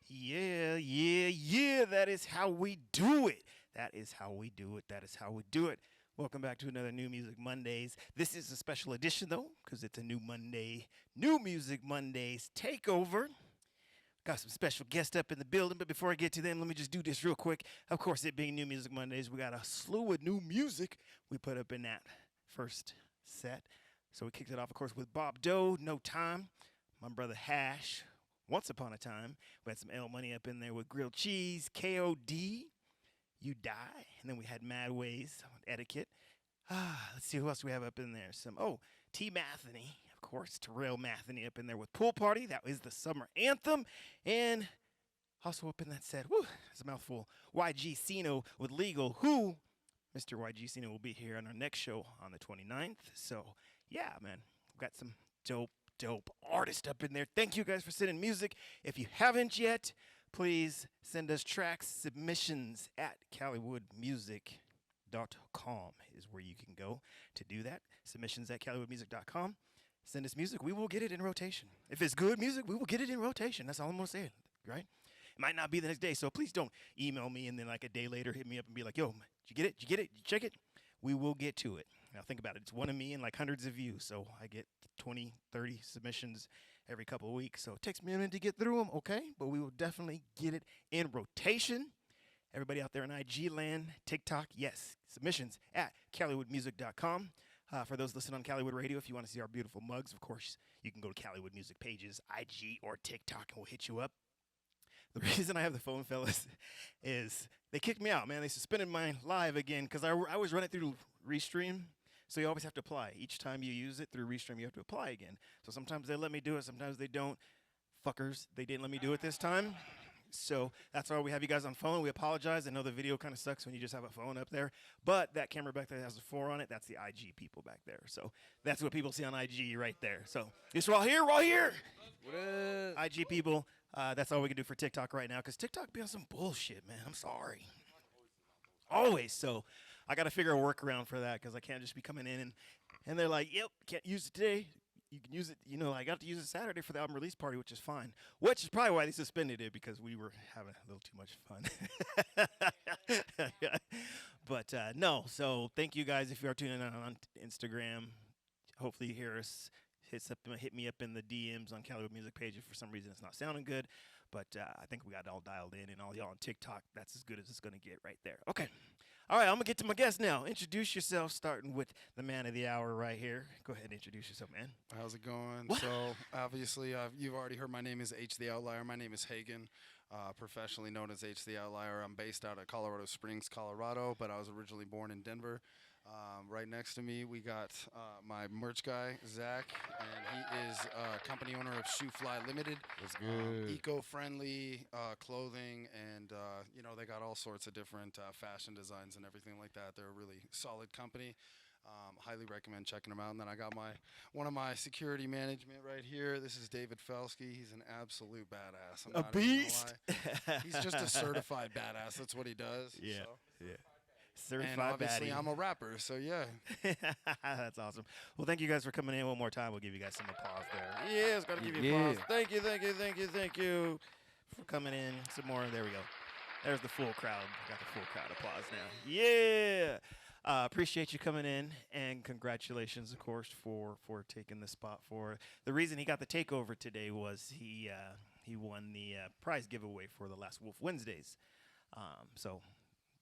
Yeah, yeah, yeah. That is how we do it. That is how we do it. That is how we do it. Welcome back to another New Music Mondays. This is a special edition, though, because it's a new Monday. New Music Mondays Takeover. Got some special guests up in the building, but before I get to them, let me just do this real quick. Of course, it being New Music Mondays, we got a slew of new music we put up in that first set. So we kicked it off, of course, with Bob Doe, No Time. My brother Hash, Once Upon a Time. We had some L Money up in there with Grilled Cheese, KOD, You Die. And then we had Mad Ways, Etiquette. Let's see who else we have up in there. T. Matheny, of course, Terrell Matheny up in there with Pool Party. That was the summer anthem. And also up in that set, it's a mouthful, YG Sino with Legal, who Mr. YG Sino will be here on our next show on the 29th. So, yeah, man, we've got some dope artists up in there. Thank you guys for sending music. If you haven't yet, please send us tracks, submissions at CALLYWOODmusic.com is where you can go to do that. Submissions at CALLYWOODmusic.com. Send us music. We will get it in rotation. If it's good music, we will get it in rotation. That's all I'm going to say, right? It might not be the next day, so please don't email me and then like a day later hit me up and be like, yo, did you get it? Did you get it? Did you check it? We will get to it. Now think about it. It's one of me and like hundreds of you, so I get 20, 30 submissions every couple of weeks. So it takes me a minute to get through them, okay? But we will definitely get it in rotation. Everybody out there in IG land, TikTok, yes, submissions at CALLYWOODmusic.com. For those listening on Callywood Radio, if you want to see our beautiful mugs, of course, you can go to Callywood Music pages, IG or TikTok, and we'll hit you up. The reason I have the phone, fellas, is they kicked me out, man. They suspended my live again because I always run it through Restream. So you always have to apply. Each time you use it through Restream, you have to apply again. So sometimes they let me do it, sometimes they don't. Fuckers, they didn't let me do it this time. So that's why we have you guys on phone. We apologize. I know the video kind of sucks when you just have a phone up there. But that camera back there has a 4 on it. That's the IG people back there. So that's what people see on IG right there. So it's all here, we're all here. What up? IG people, that's all we can do for TikTok right now. Because TikTok be on some bullshit, man. I'm sorry. Always. So I got to figure a workaround for that because I can't just be coming in and they're like, yep, can't use it today. You can use it, I got to use it Saturday for the album release party, which is fine. Which is probably why they suspended it, because we were having a little too much fun. But no, so thank you guys if you are tuning in on Instagram. Hopefully you hear us. Hit me up in the DMs on Callywood Music page if for some reason it's not sounding good. But I think we got it all dialed in, and all y'all on TikTok, that's as good as it's going to get right there. Okay. All right, I'm going to get to my guest now. Introduce yourself, starting with the man of the hour right here. Go ahead and introduce yourself, man. How's it going? What? So, obviously, you've already heard my name is HtheOutlier. My name is Hagen, professionally known as HtheOutlier. I'm based out of Colorado Springs, Colorado, but I was originally born in Denver. Right next to me, we got my merch guy, Zach, and he is company owner of Shoe Fly Limited. That's good. Eco-friendly clothing, and they got all sorts of different fashion designs and everything like that. They're a really solid company. Highly recommend checking them out. And then I got one of my security management right here. This is David Felsky. He's an absolute badass. A beast. He's just a certified badass. That's what he does. Yeah. So. Yeah. Certified And obviously, baddie. I'm a rapper, so yeah. That's awesome. Well, thank you guys for coming in one more time. We'll give you guys some applause there. Yes, got to give you applause. Thank you for coming in. Some more. There we go. There's the full crowd. Got the full crowd applause now. Yeah. Appreciate you coming in, and congratulations, of course, for taking the spot for. The reason he got the takeover today was he won the prize giveaway for the last Wolf Wednesdays. So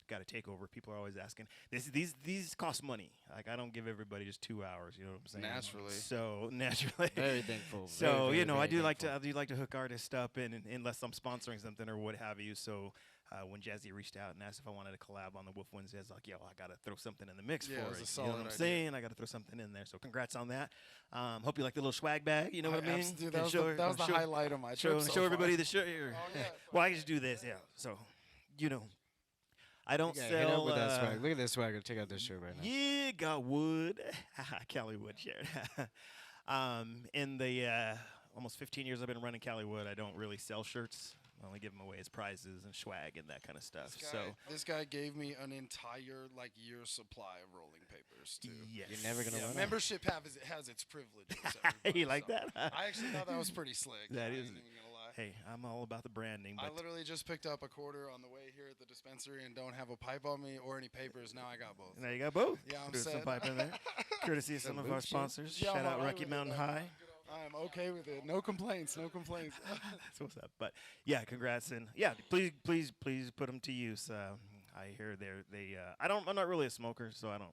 got to take over. People are always asking. These cost money. Like, I don't give everybody just 2 hours. You know what I'm saying? Naturally. So naturally. Very thankful. So very, I do like thankful. to hook artists up, and unless I'm sponsoring something or what have you. So when Jazzy reached out and asked if I wanted to collab on the Wolf Wednesday, I was like, yo, I got to throw something in the mix Yeah, it for was a it. You solid know what I'm idea. saying? I got to throw something in there. So congrats on that. Hope you like the little swag bag. You know what I mean? Dude, that was the highlight of my Show trip so everybody far. the shirt here. Oh, yeah. Well, I can just do this. Yeah. So, I don't Yeah, hit up sell. with that swag. Look at this swagger. Check out this shirt right now. Yeah, got wood. CALLYWOOD shirt. In the almost 15 years I've been running CALLYWOOD, I don't really sell shirts. I only give them away as prizes and swag and that kind of stuff. This guy gave me an entire year's supply of rolling papers too. Yes. You're never gonna Yeah, run out. membership has its privileges. everybody, You like so. that? I actually thought that was pretty slick. That I is- ain't even gonna lie. Hey, I'm all about the branding. I But literally just picked up a quarter on the way here at the dispensary and don't have a pipe on me or any papers. Now I got both. now you got both. Yeah, I'm There's some set. pipe in there. Courtesy of some of our Luke shit. sponsors. Yeah, I'm Shout out alright Rocky with it. Mountain High. I am okay with it. No complaints. No complaints. That's what's up. But yeah, congrats and yeah, please put them to use. I hear I'm not really a smoker, so I don't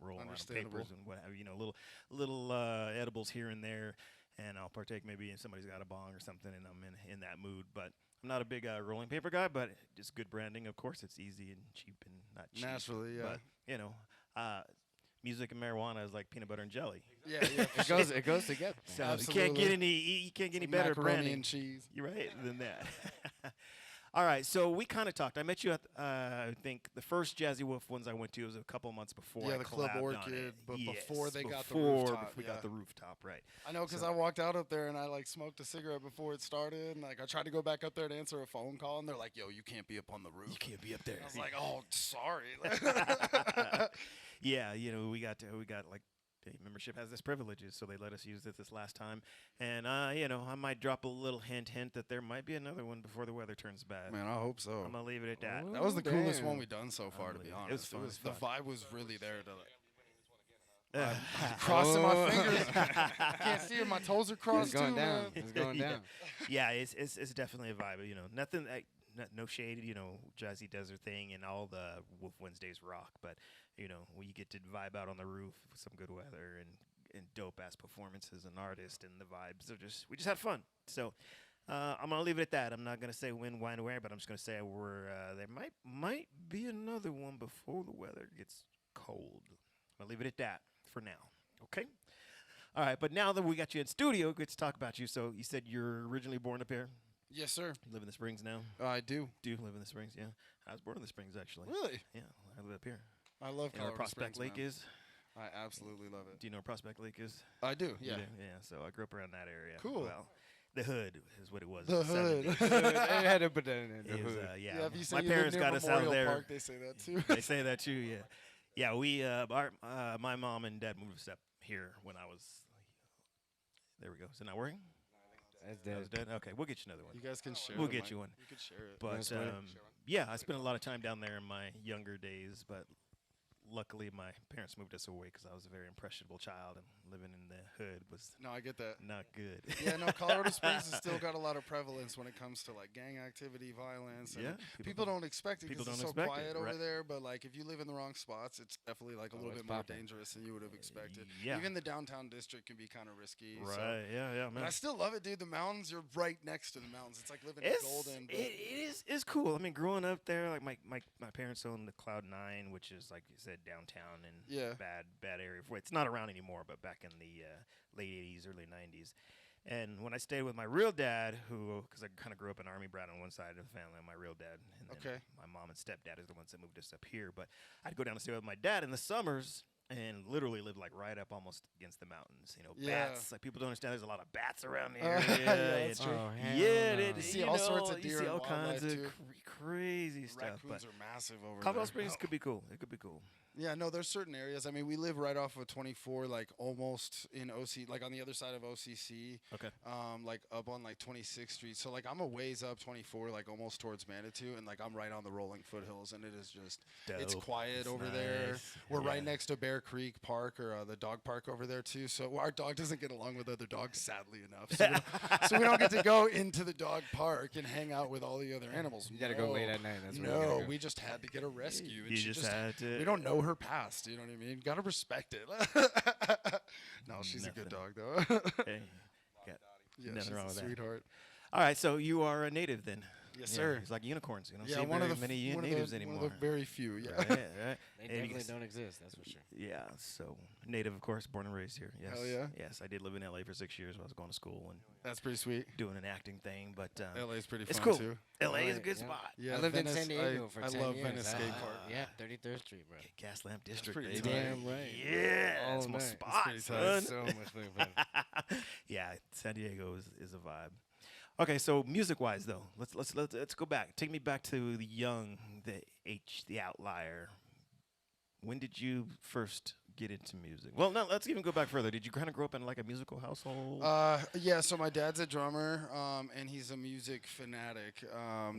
roll around Understandable. papers and what have you. Little edibles here and there, and I'll partake maybe if somebody's got a bong or something, and I'm in that mood. But I'm not a big rolling paper guy, but just good branding. Of course, it's easy and cheap and not cheap. Naturally, yeah. But music and marijuana is like peanut butter and jelly. Yeah, yeah. It goes together. So Absolutely. you can't get any better Macaroni branding. and cheese. You're right than that. All right, so we kind of talked. I met you at I think the first Jazzy Wolf ones I went to was a couple months before. Yeah, I the Club collabed on Orchid, it. but Yes, before they got the before rooftop, we yeah. got the rooftop, right? I know because So- I walked out up there and I like smoked a cigarette before it started, and like I tried to go back up there to answer a phone call, and they're like, "Yo, you can't be up on the roof." You can't be up there. I was like, "Oh, sorry." Yeah, we got like the membership has this privileges, so they let us use it this last time, and I might drop a little hint that there might be another one before the weather turns bad. Man, I hope so. I'm gonna leave it at that. That was the coolest Damn. one we've done so far, to be Unbelievable. It was honest. fun, it was The fun. vibe was really there. I'm crossing my fingers. Can't see it. My toes are It's crossed going too, down. man. It's going Yeah. down. Yeah, it's definitely a vibe. Nothing like no shade. Jazzy does her thing and all the Wolf Wednesdays rock. But when you get to vibe out on the roof with some good weather and dope ass performances and artists and the vibes, we just had fun. So I'm gonna leave it at that. I'm not gonna say when, why, and where, but I'm just gonna say there might be another one before the weather gets cold. I'm gonna leave it at that for now. Okay. All right, but now that we got you in studio, good to talk about you. So you said you're originally born up here. Yes, sir. You live in the Springs now. I do. Do you live in the Springs? Yeah. I was born in the Springs actually. Really? Yeah, I live up here. I love You know where Colorado Prospect Springs, Lake man. is? I absolutely love it. Do you know where Prospect Lake is? I do. You Yeah. do? Yeah. So I grew up around that area. Cool. Well, the hood is what it was. The in hood. 70s. I had to put that in the It was, hood. yeah. Yeah, if you say My you live parents near got us out of Memorial there. Park, they say that too. They say that too. Yeah. Yeah. We my mom and dad moved us up here when I was. There we go. Is it not working? That's That was dead. dead. Okay, we'll get you another one. You guys can share. We'll the get mic. you one. You can share it. But That's right. yeah, I spent a lot of time down there in my younger days, but luckily my parents moved us away because I was a very impressionable child, and living in the hood was No, I get that. not good. Yeah, no, Colorado Springs has still got a lot of prevalence when it comes to like gang activity, violence. And Yeah, people don't expect it people because it's don't so expect it, quiet over right. there. But like, if you live in the wrong spots, it's definitely like a little it's bit more poppin'. dangerous than you would have expected. Yeah. Even the downtown district can be kind of risky. Right? So. Yeah, But man. I still love it, dude. The mountains, you're right next to the mountains. It's like living in Golden. But It's cool. I mean, growing up there, like my parents owned the Cloud 9, which is like you said, downtown and Yeah. bad area. It's not around anymore, but back in the late 80s, early 90s. And when I stayed with my real dad, because I kind of grew up an Army brat on one side of the family, and my real dad, and then Okay. my mom and stepdad is the ones that moved us up here. But I'd go down and stay with my dad in the summers, and literally lived like right up almost against the mountains. Yeah. Bats. Like people don't understand. There's a lot of bats around the Yeah, area. that's and- true. Oh, hell yeah, no. You see all sorts of you deer see and all kinds wildlife, of too. crazy stuff. raccoons But are massive over Colorado there. Springs could be cool. It could be cool. Yeah, no, there's certain areas. I mean, we live right off of 24, like almost in OC, like on the other side of OCC. Okay. Like up on like 26th Street. So like I'm a ways up 24, like almost towards Manitou, and like I'm right on the rolling foothills, and it is just it's Dope. quiet It's over there. nice. We're right Yeah. next to Bear Creek Park or the dog park over there too. So our dog doesn't get along with other dogs, sadly enough. So we don't get to go into the dog park and hang out with all the other animals. You gotta go late at night. That's where you No, gotta go. we just had to get a rescue. And You she just had to. we don't know her past. You know what I mean? Gotta respect it. No, she's a good dog though. Hey, got Yeah, nothing she's wrong a with that. sweetheart. All right, so you are a native then. Yes, Yeah, sir. It's like unicorns. You don't Yeah, see one of very the many one natives of the, anymore. One of the very few. Yeah. Right, right. They And you definitely s- don't exist. That's for sure. Yeah, so native, of course, born and raised here. Yes. Hell yeah. Yes, I did live in LA for 6 years while I was going to school and That's pretty sweet. doing an acting thing. But LA's pretty it's fun cool. too. LA is a Right, good yeah. spot. Yeah, I lived Venice, in San Diego for I 10 love years. Venice Skate Park. Yeah, 33rd Street, bro. Gaslamp District, pretty baby. tight. Damn right. Yeah, All that's my night. It's spot, pretty tight. son. So much fucking fun. Yeah, San Diego is a vibe. Okay, so music-wise though, let's go back. Take me back to the young, the outlier. When did you first get into music? Well, no, let's even go back further. Did you kind of grow up in like a musical household? Yeah, so my dad's a drummer, and he's a music fanatic.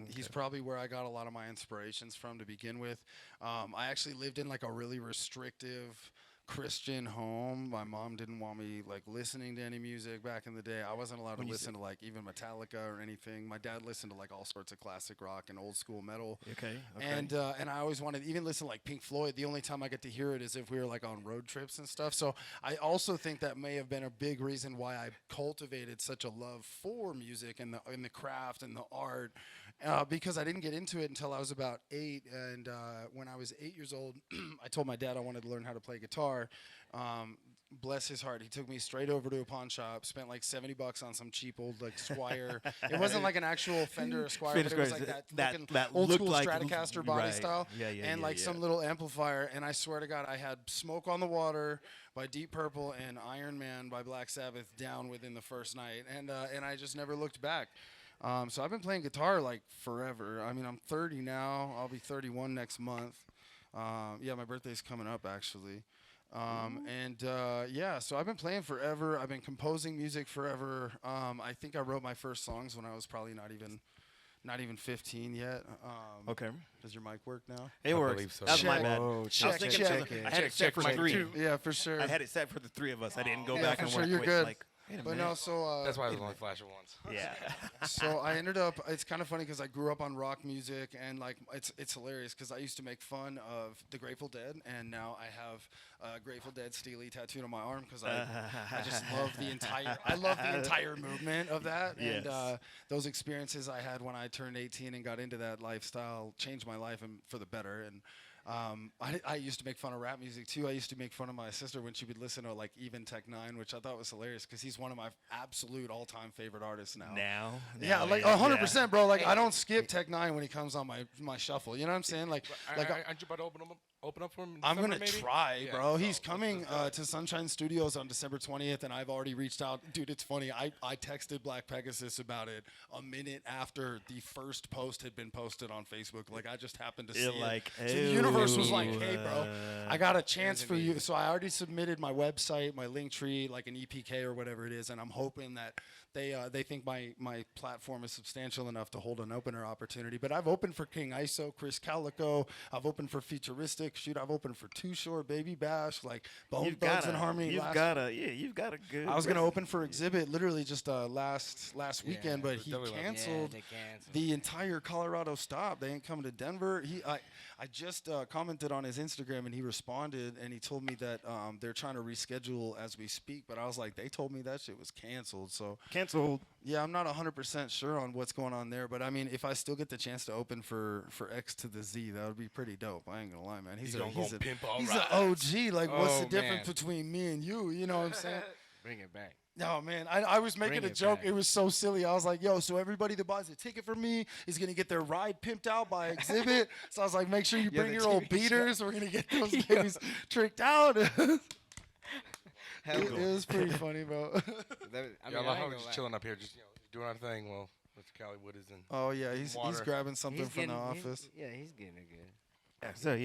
He's probably where I got a lot of my inspirations from to begin with. I actually lived in like a really restrictive Christian home. My mom didn't want me like listening to any music back in the day. I wasn't allowed to listen to like even Metallica or anything. My dad listened to like all sorts of classic rock and old school metal. Okay. And I always wanted to even listen to like Pink Floyd. The only time I get to hear it is if we were like on road trips and stuff. So I also think that may have been a big reason why I cultivated such a love for music and the craft and the art. Because I didn't get into it until I was about 8, and when I was 8 years old, I told my dad I wanted to learn how to play guitar. Bless his heart, he took me straight over to a pawn shop, spent like $70 on some cheap old like Squire. It wasn't like an actual Fender or Squire, but it was like that old school like Stratocaster body right. style, and some little amplifier. And I swear to God, I had "Smoke on the Water" by Deep Purple and "Iron Man" by Black Sabbath down within the first night, and I just never looked back. So I've been playing guitar like forever. I mean, I'm 30 now. I'll be 31 next month. Yeah, my birthday's coming up actually. So I've been playing forever. I've been composing music forever. I think I wrote my first songs when I was probably not even 15 yet. Okay. Does your mic work now? It works. believe so. That's my Check. bad. Whoa, I was check, thinking check. I had it set for Check 3. Yeah, for sure. I had it set for the 3 of us. I didn't go Yeah, back for and sure, work you're with good. like. Wait a But minute. no, so That's why I was only flashing once. Yeah. so I ended up. It's kind of funny because I grew up on rock music, and like it's hilarious because I used to make fun of the Grateful Dead, and now I have a Grateful Dead Steely tattooed on my arm because I just love the entire movement of that. Yes. And those experiences I had when I turned 18 and got into that lifestyle changed my life and for the better. And I used to make fun of rap music too. I used to make fun of my sister when she would listen to like Even Tech Nine, which I thought was hilarious because he's one of my absolute all-time favorite artists now. Yeah, like 100%, bro. Like I don't skip Tech Nine when he comes on my shuffle. You know what I'm saying? Like Aren't you about to open up for him? In I'm December, gonna maybe? try, Yeah, bro. so He's coming let's to Sunshine Studios on December 20th, and I've already reached out. Dude, it's funny. I texted Black Pegasus about it a minute after the first post had been posted on Facebook. Like I just happened to see it. Like, So the universe was like, "Hey, "Hey, bro, I got a chance for you." So I already submitted my website, my link tree, like an EPK or whatever it is, and I'm hoping that they think my platform is substantial enough to hold an opener opportunity. But I've opened for King ISO, Chris Calico. I've opened for Futuristic. Shoot, I've opened for Too Short, Baby Bash, like Bone Thugs and Harmony. You've got a good. I was gonna open for Exhibit literally just last weekend, but he canceled the entire Colorado stop. They ain't coming to Denver. I just commented on his Instagram and he responded and he told me that they're trying to reschedule as we speak. But I was like, they told me that shit was canceled. So canceled. Yeah, I'm not 100% sure on what's going on there. But I mean, if I still get the chance to open for X to the Z, that would be pretty dope. I ain't gonna lie, man. He's an OG. Like, what's the difference between me and you? You know what I'm saying? Bring it back. No, man, I was making a joke. Back. It was so silly. I was like, yo, so everybody that buys a ticket from me is going to get their ride pimped out by Exhibit. So I was like, make sure you bring your old beaters. We're going to get those babies tricked out. It was pretty funny, bro. I love how we're just chilling up here, just doing our thing. Well, Mr. CALLYWOOD is in. Oh, yeah, he's grabbing something from the office. He's getting it good. Yeah, so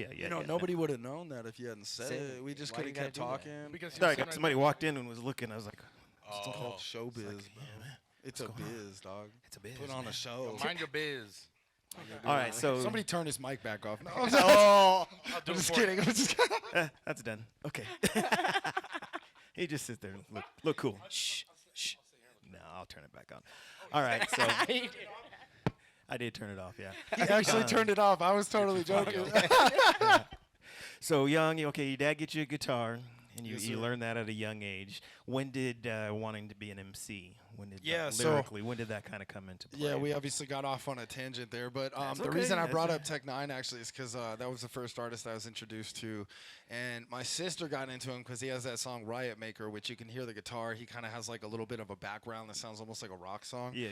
nobody would have known that if you hadn't said it. We just could have kept talking. Sorry, somebody walked in and was looking. I was like, it's called showbiz, bro. It's a biz, dog. It's a biz. Put on a show. Mind your biz. All right, so somebody turn his mic back off. No, I'm just kidding. That's done. Okay. He just sits there, and look cool. Shh. No, I'll turn it back on. All right, so I did turn it off. Yeah. He actually turned it off. I was totally joking. So young, your dad get you a guitar. And you learned that at a young age. When did wanting to be an MC? When did lyrically? When did that kind of come into play? Yeah, we obviously got off on a tangent there, but the reason I brought up Tech Nine actually is because that was the first artist I was introduced to, and my sister got into him because he has that song Riot Maker, which you can hear the guitar. He kind of has like a little bit of a background that sounds almost like a rock song. Yeah.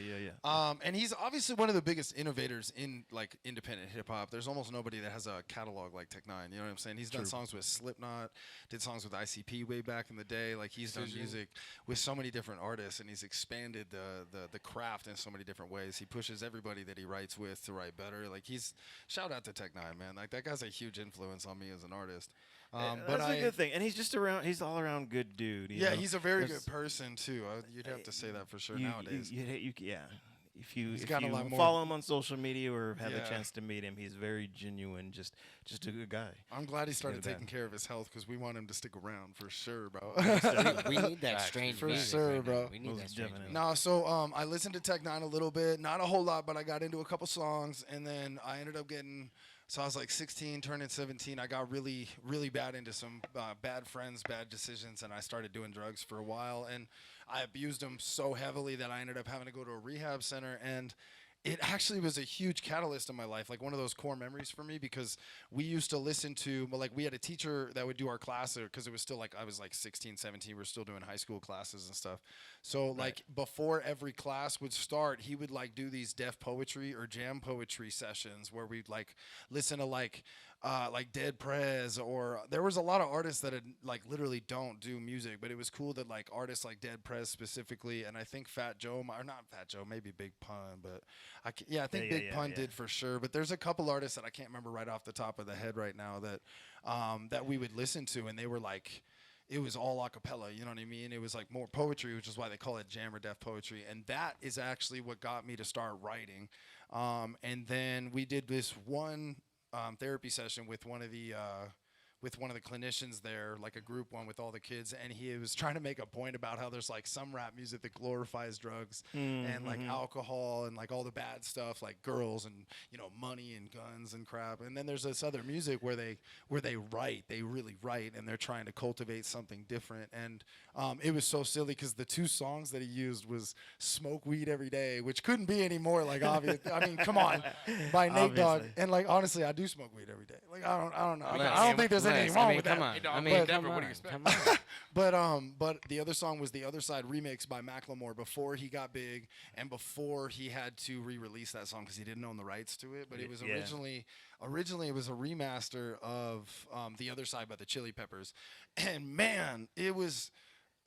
And he's obviously one of the biggest innovators in like independent hip hop. There's almost nobody that has a catalog like Tech Nine. You know what I'm saying? He's done songs with Slipknot, did songs with Ice ICP way back in the day. Like he's done music with so many different artists, and he's expanded the craft in so many different ways. He pushes everybody that he writes with to write better. Like shout out to Tech9, man. Like that guy's a huge influence on me as an artist. But that's a good thing, and he's all around good dude. You know? He's a very good person too. You'd have to say that for sure nowadays. If you got a lot more. follow him on social media or have the chance to meet him, he's very genuine, just a good guy. I'm glad he started taking care of his health because we want him to stick around for sure, bro. we need that strange for music sure, right bro. Now. We need that strange music. No, so I listened to Tech9 a little bit, not a whole lot, but I got into a couple songs, and then I ended up getting. So I was like 16, turning 17. I got really, really bad into some bad friends, bad decisions, and I started doing drugs for a while. And I abused them so heavily that I ended up having to go to a rehab center. And it actually was a huge catalyst in my life, like one of those core memories for me, because we used to listen to, well, like we had a teacher that would do our class because it was still like I was like 16, 17. We were still doing high school classes and stuff. So like before every class would start, he would like do these deaf poetry or jam poetry sessions where we'd like listen to like Dead Prez, or there was a lot of artists that had like literally don't do music, but it was cool that like artists like Dead Prez specifically, and I think Fat Joe, or not Fat Joe, maybe Big Pun, but I think Big Pun did for sure. But there's a couple artists that I can't remember right off the top of the head right now that we would listen to, and they were like, it was all a cappella, you know what I mean? It was like more poetry, which is why they call it jam or deaf poetry, and that is actually what got me to start writing. And then we did this one therapy session with one of the clinicians there, like a group one with all the kids, and he was trying to make a point about how there's like some rap music that glorifies drugs and like alcohol and like all the bad stuff, like girls and money and guns and crap. And then there's this other music where they really write, and they're trying to cultivate something different. And it was so silly because the two songs that he used was "Smoke Weed Every Day," which couldn't be any more like obvious. I mean, come on, by Nate Dogg. And like honestly, I do smoke weed every day. Like I don't know. I don't think there's anything wrong with that. What do you expect? But the other song was the Other Side remix by Macklemore before he got big and before he had to re-release that song because he didn't own the rights to it. But it was originally it was a remaster of The Other Side by the Chili Peppers, and man, it was.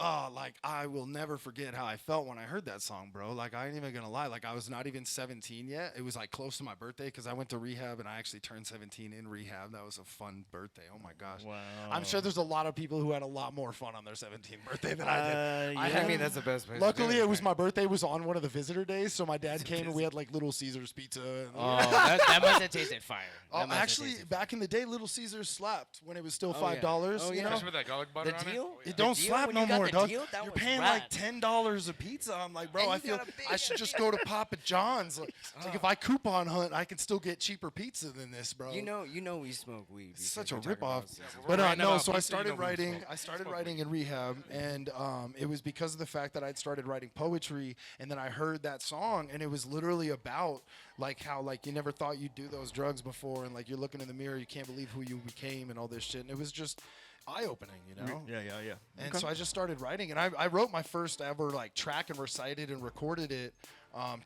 Like I will never forget how I felt when I heard that song, bro. Like I ain't even gonna lie. Like I was not even 17 yet. It was like close to my birthday because I went to rehab and I actually turned 17 in rehab. That was a fun birthday. Oh my gosh. Wow. I'm sure there's a lot of people who had a lot more fun on their 17th birthday than I did. I mean, that's the best place. Luckily, it was my birthday was on one of the visitor days, so my dad came and we had like Little Caesars pizza. And that must have tasted fire. Actually, back in the day, Little Caesars slapped when it was still $5. You know, with that garlic butter on deal? it don't slap no more, dog. You're paying like $10 a pizza. I'm like, bro, I feel I should just go to Papa John's. Like if I coupon hunt, I can still get cheaper pizza than this, bro. You know, we smoke weed. It's such a ripoff. But no, so I started writing. I started writing in rehab, and it was because of the fact that I'd started writing poetry, and then I heard that song, and it was literally about like how like you never thought you'd do those drugs before, and like you're looking in the mirror, you can't believe who you became, and all this shit. And it was just eye-opening, you know? Yeah. And so I just started writing, and I wrote my first ever like track and recited and recorded it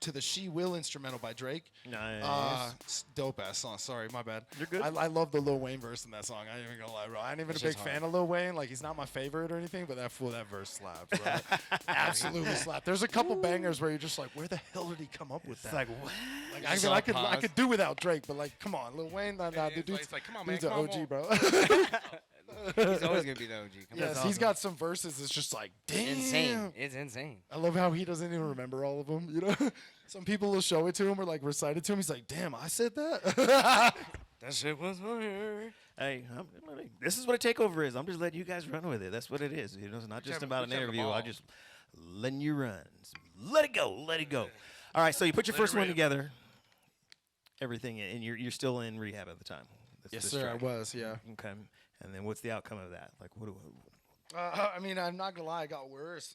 to the She Will instrumental by Drake. Nice. Dope ass song. Sorry, my bad. You're good. I love the Lil Wayne verse in that song. I ain't even gonna lie, bro. I ain't even a big fan of Lil Wayne. Like he's not my favorite or anything, but that verse slaps, bro. Absolutely slaps. There's a couple bangers where you're just like, where the hell did he come up with that? It's like what? Like I could do without Drake, but like, come on, Lil Wayne, It's like, come on, man, dude's an come OG, on. bro. He's always gonna be the OG. Yes, he's got some verses. It's just like, damn. Insane. It's insane. I love how he doesn't even remember all of them. You know, some people will show it to him or like recite it to him. He's like, damn, I said that. That shit was weird. Hey, this is what a takeover is. I'm just letting you guys run with it. That's what it is. You know, it's not just about an interview. I'm just letting you run. So let it go. Let it go. All right. So you put your first one together. Everything, and you're still in rehab at the time. Yes, sir. I was. Yeah. Okay. And then what's the outcome of that? Like, what? I mean, I'm not gonna lie. It got worse.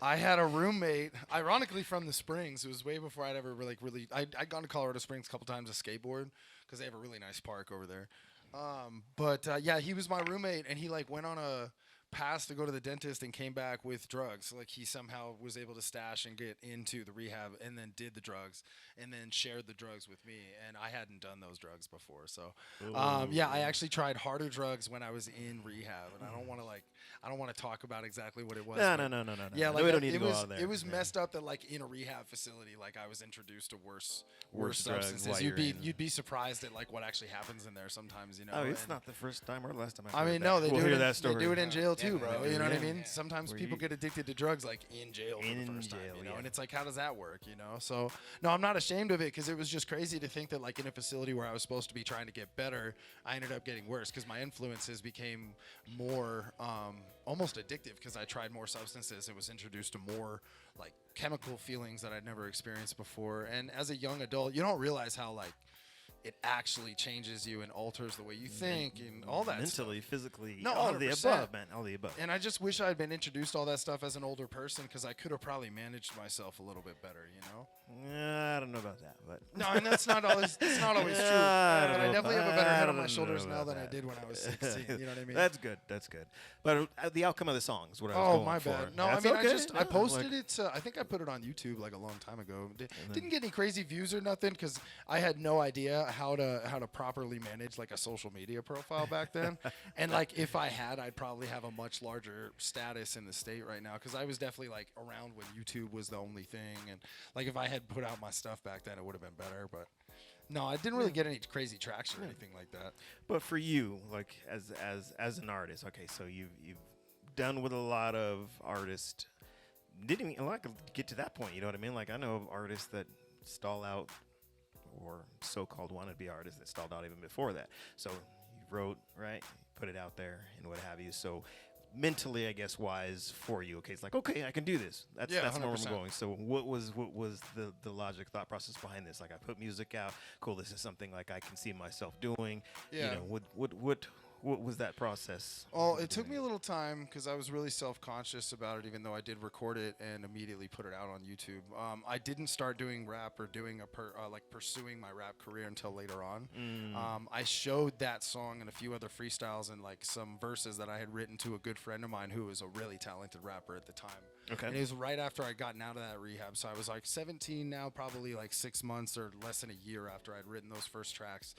I had a roommate, ironically from the Springs. It was way before I'd ever really. I'd gone to Colorado Springs a couple times to skateboard because they have a really nice park over there. But yeah, he was my roommate, and he like went on a passed to go to the dentist and came back with drugs. Like he somehow was able to stash and get into the rehab and then did the drugs and then shared the drugs with me. And I hadn't done those drugs before. So, yeah, I actually tried harder drugs when I was in rehab. And I don't want to talk about exactly what it was. No. Yeah, No, like we don't need to go out there. it was messed up that like in a rehab facility, like I was introduced to worse Worse drugs substances. while you're in. You'd be surprised at like what actually happens in there sometimes, you know. Oh, it's and- not the first time or the last time I I've mean, heard no, that. they We'll do hear it. that story. They do it in jail too, Yeah, bro. they You know what I do. mean? Yeah. Sometimes Where people you- get addicted to drugs like in jail for the In first time, jail, you know. yeah. And it's like, how does that work, you know? So, no, I'm not ashamed of it because it was just crazy to think that like in a facility where I was supposed to be trying to get better, I ended up getting worse because my influences became more almost addictive because I tried more substances and was introduced to more like chemical feelings that I'd never experienced before. And as a young adult, you don't realize how like it actually changes you and alters the way you think and all that stuff. Mentally, physically, No, all of the 100%. above, man. All the above. And I just wish I had been introduced to all that stuff as an older person because I could have probably managed myself a little bit better, you know? I don't know about that, but No, and that's not always true. I don't But know I definitely have a better I head on don't my shoulders know now about than I that. did when I was 16. You know what I mean? That's good. That's good. But the outcome of the song is what I was Oh, going my for. bad. No, That's I mean, okay. I No, posted like- it. I think I put it on YouTube like a long time ago. then- Didn't get any crazy views or nothing because I had no idea how to properly manage like a social media profile back then. And like if I had, I'd probably have a much larger status in the state right now because I was definitely like around when YouTube was the only thing. And like if I had put out my stuff back then, it would have been better. But no, I didn't really get any crazy traction or anything like that. But for you, like as an artist, okay, so you've done with a lot of artists. Didn't even like get to that point. You know what I mean? Like I know of artists that stall out, or so-called wannabe artists that stalled out even before that. So you wrote, right? Put it out there and what have you. So mentally, I guess, wise for you. Okay, it's like, okay, I can do this. That's Yeah, where I'm 100%. going. So what was the logic, thought process behind this? Like I put music out. Cool, this is something like I can see myself doing. Yeah. You know, what was that process? Well, it took me a little time because I was really self-conscious about it, even though I did record it and immediately put it out on YouTube. I didn't start doing rap or doing pursuing my rap career until later on. I showed that song and a few other freestyles and like some verses that I had written to a good friend of mine who was a really talented rapper at the time. Okay. And it was right after I'd gotten out of that rehab. So I was like 17 now, probably like 6 months or less than a year after I'd written those first tracks.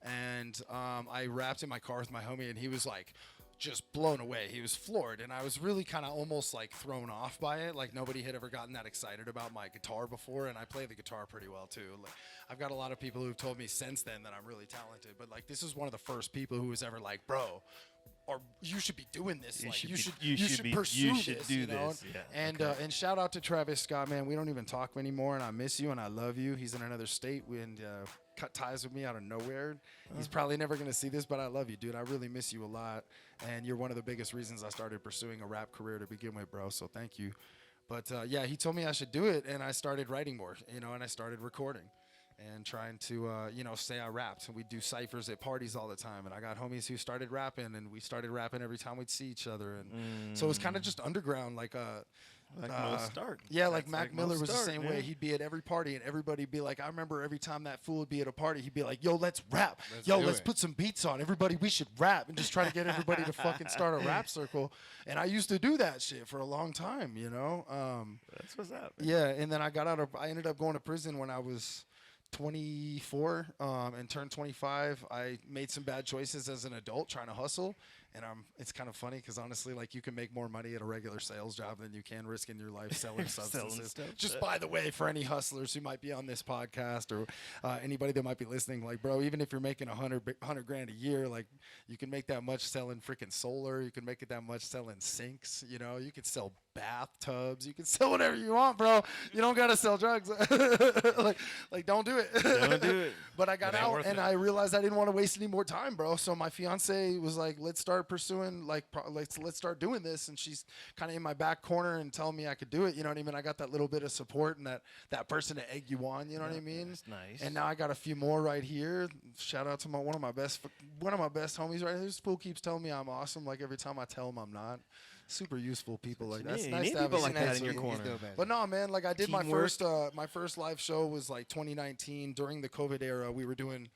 And I rapped in my car with my homie, and he was like just blown away. He was floored, and I was really kind of almost like thrown off by it. Like nobody had ever gotten that excited about my guitar before, and I play the guitar pretty well too. Like, I've got a lot of people who've told me since then that I'm really talented, but like this is one of the first people who was ever like, bro, or you should be doing this. Like you should pursue this. Do you know? this. Yeah. And okay. and shout out to Travis Scott, man. We don't even talk anymore, and I miss you and I love you. He's in another state and cut ties with me out of nowhere. He's probably never gonna see this, but I love you, dude. I really miss you a lot, and you're one of the biggest reasons I started pursuing a rap career to begin with, bro. So thank you. But yeah, he told me I should do it, and I started writing more, you know, and I started recording. And trying to, say I rapped. And we'd do ciphers at parties all the time. And I got homies who started rapping, and we started rapping every time we'd see each other. And so it was kind of just underground, like most start. yeah, like That's Mac most Miller was start, the same yeah. way. He'd be at every party, and everybody'd be like, I remember every time that fool would be at a party, he'd be like, yo, let's rap. Yo, do let's it. put some beats on. Everybody, we should rap. And just try to get everybody to fucking start a rap circle. And I used to do that shit for a long time, you know? That's what's up. Yeah, and then I ended up going to prison when I was 24 and turned 25. I made some bad choices as an adult trying to hustle, and it's kind of funny because honestly, like, you can make more money at a regular sales job than you can risking your life selling substances. stuff. Just by the way, for any hustlers who might be on this podcast or anybody that might be listening, like, bro, even if you're making 100 grand a year, like, you can make that much selling freaking solar. You can make it that much selling sinks. You know, you could sell bathtubs. You can sell whatever you want, bro. You don't gotta sell drugs. like, don't do it. Don't do it. But I got It ain't out worth and it. I realized I didn't want to waste any more time, bro. So my fiance was like, let's start pursuing, let's start doing this. And she's kind of in my back corner and telling me I could do it. You know what I mean? I got that little bit of support and that person to egg you on. You know what I mean? That's nice. And now I got a few more right here. Shout out to one of my best homies right here. This fool keeps telling me I'm awesome. Like every time I tell him I'm not. Super useful people. Like that's you nice need to have people a like that in your circle. corner. But no, man, like I did my Teamwork. first live show was like 2019 during the COVID era. We were doing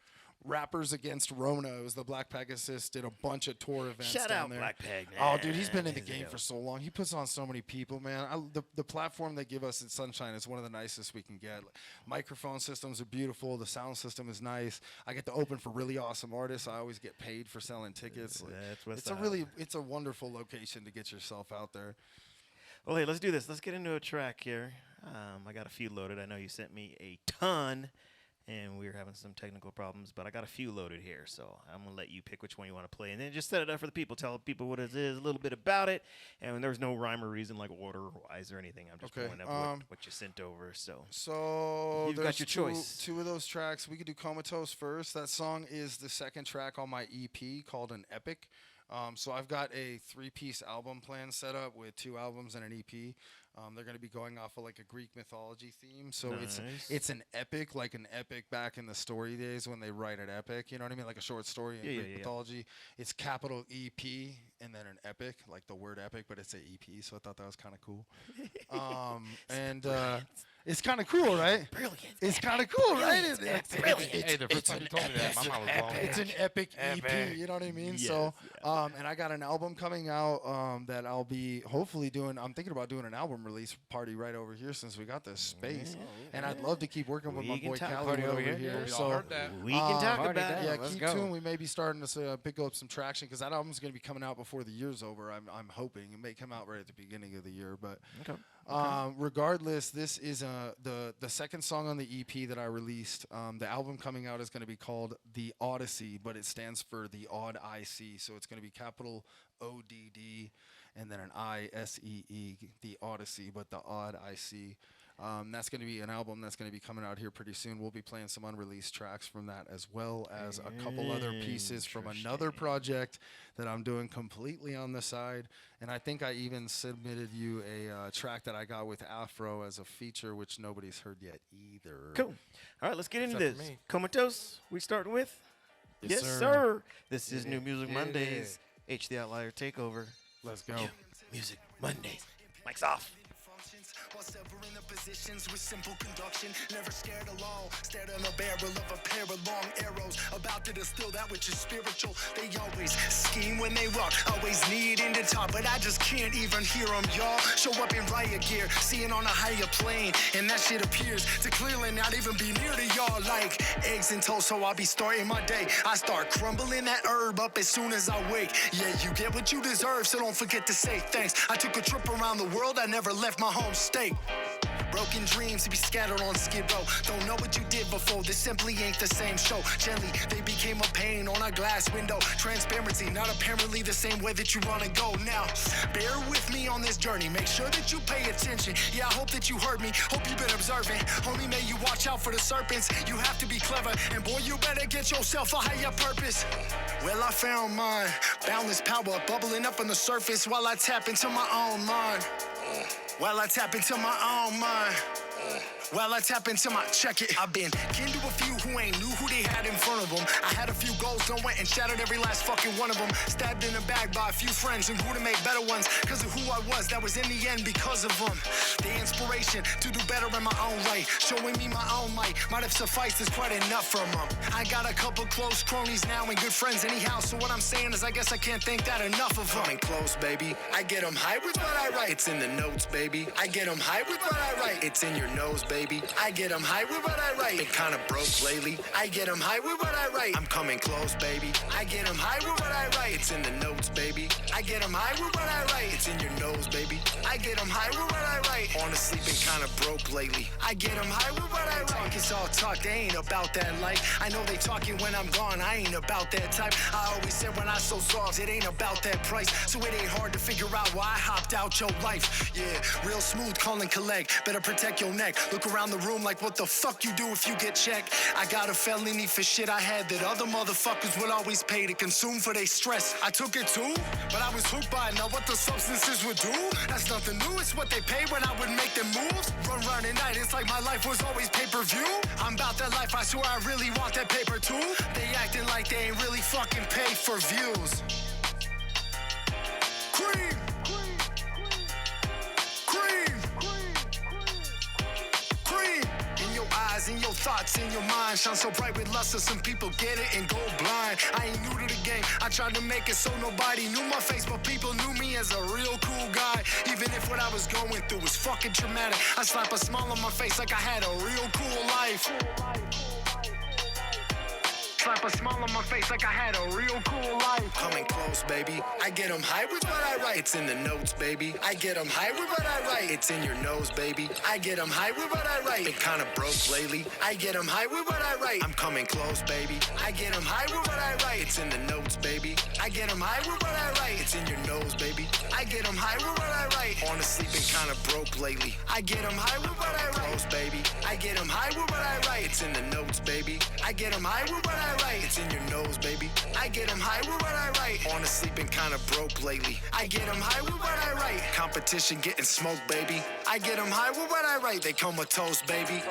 Rappers Against Rona. It was the Black Pegasus. Did a bunch of tour events Shout down out there. Black Peg, man. Oh, dude, he's been in the He's a game dope. for so long. He puts on so many people, man. The platform they give us at Sunshine is one of the nicest we can get. Microphone systems are beautiful. The sound system is nice. I get to open for really awesome artists. I always get paid for selling tickets. Like, That's what's it's up. it's a wonderful location to get yourself out there. Well, hey, let's do this. Let's get into a track here. I got a few loaded. I know you sent me a ton, and we were having some technical problems, but I got a few loaded here, so I'm going to let you pick which one you want to play, and then just set it up for the people. Tell people what it is, a little bit about it, and there's no rhyme or reason like order or wise or anything. I'm just Okay, going up what you sent over, so. So You've got there's your choice. two of those tracks. We could do Comatose first. That song is the second track on my EP called An Epic. So I've got a 3-piece album plan set up with 2 albums and an EP. They're going to be going off of like a Greek mythology theme. So Nice. it's an epic, like an epic back in the story days when they write an epic. You know what I mean? Like a short story in Greek mythology. It's capital EP and then an epic, like the word epic, but it's an EP. So I thought that was kind of cool. It's kind of cool, right? Brilliant. It's kind of cool, right? Hey, the first time you told me that, my mind was blown. It's an epic EP, you know what I mean? Yes, So, and I got an album coming out that I'll be hopefully doing. I'm thinking about doing an album release party right over here since we got this space. And I'd love to keep working with We my can boy talk Callie party over over here. here. We all So, heard that. We can talk Party about down. it. yeah, Let's keep go. tuned. We may be starting to pick up some traction because that album's going to be coming out before the year's over. I'm hoping it may come out right at the beginning of the year, but. Okay. Regardless, this is the second song on the EP that I released. The album coming out is going to be called The Odyssey, but it stands for The Odd IC. So it's going to be capital ODD and then an ISEE, The Odyssey, but The Odd IC. That's going to be an album that's going to be coming out here pretty soon. We'll be playing some unreleased tracks from that as well as a couple other pieces from another project that I'm doing completely on the side. And I think I even submitted you a track that I got with Afro as a feature, which nobody's heard yet either. Cool. All right, let's get into Except this. for me. Comatose, we starting with? Yes, Yes, sir. sir. This is Yeah, New Music yeah. Mondays. HtheOutlier Takeover. Let's go. Music Mondays. Mic's off. While severing the positions with simple conduction, never scared alone, stared on a barrel of a pair of long arrows, about to distill that which is spiritual. They always scheme when they rock, always needing to talk, but I just can't even hear them, y'all. Show up in riot gear, seeing on a higher plane, and that shit appears to clearly not even be near to y'all. Like eggs and toast, so I'll be starting my day. I start crumbling that herb up as soon as I wake. Yeah, you get what you deserve, so don't forget to say thanks. I took a trip around the world, I never left my home state. Broken dreams to be scattered on Skid Row. Don't know what you did before, this simply ain't the same show. Gently, they became a pain on a glass window. Transparency, not apparently the same way that you wanna go. Now, bear with me on this journey. Make sure that you pay attention. Yeah, I hope that you heard me. Hope you've been observing. Homie, may you watch out for the serpents. You have to be clever. And boy, you better get yourself a higher purpose. Well, I found mine. Boundless power bubbling up on the surface while I tap into my own mind. While I tap into my own mind. While I tap into my check it. I've been kin to a few who ain't knew who they had in front of them. I had a few goals, done went and shattered every last fucking one of them. Stabbed in the bag by a few friends and grew to make better ones. Cause of who I was, that was in the end because of them. The inspiration to do better in my own right. Showing me my own might might have sufficed as quite enough from them. I got a couple close cronies now and good friends anyhow. So what I'm saying is I guess I can't think that enough of them. Coming close, baby. I get them high with what I write. It's in the notes, baby. I get them high with what I write. It's in your nose, baby. I get them high with what I write. Been kinda broke lately. I get them high with what I write. I'm coming close, baby. I get them high with what I write. It's in the notes, baby. I get them high with what I write. It's in your nose, baby. I get them high with what I write. Honestly, been kinda broke lately. I get them high with what I write. Talk is all talk, they ain't about that life. I know they talking when I'm gone, I ain't about that type. I always said when I sold songs, it ain't about that price. So it ain't hard to figure out why I hopped out your life. Yeah, real smooth, call and collect. Better protect your neck. Look around the room like what the fuck you do if you get checked. I got a felony for shit I had that other motherfuckers would always pay to consume for their stress. I took it too, but I was hooked by it. Now what the substances would do, that's nothing new. It's what they pay when I would make them moves. Run around at night, it's like my life was always pay-per-view. I'm about that life, I swear I really want that paper too. They acting like they ain't really fucking pay for views. Cream! Cream! Cream! In your eyes eyes and your thoughts in your mind shine so bright with lust, so some people get it and go blind. I ain't new to the game, I tried to make it so nobody knew my face, but people knew me as a real cool guy. Even if what I was going through was fucking traumatic, I slap a smile on my face like I had a real cool life. Slap a smile on my face like I had a real cool life. Coming close, baby. I get them high with what I write. It's in the notes, baby. I get them high with what I write. It's in your nose, baby. I get them high with what I write. Been kinda broke lately. I get them high with what I write. I'm coming close, baby. I get them high with what I write. It's in the notes, baby. I get them high with what I write. It's in your nose, baby. I get them high with what I write. Honestly, been kinda broke lately. I get them high with what I write. Close, baby. I get them high with what I write. It's in the notes, baby. I get them high with what I write. It's in your nose, baby. I get them high with what I write. Honestly, been kinda broke lately. I get them high with what I write. Competition getting smoked, baby. I get them high with what I write. They comatose, baby.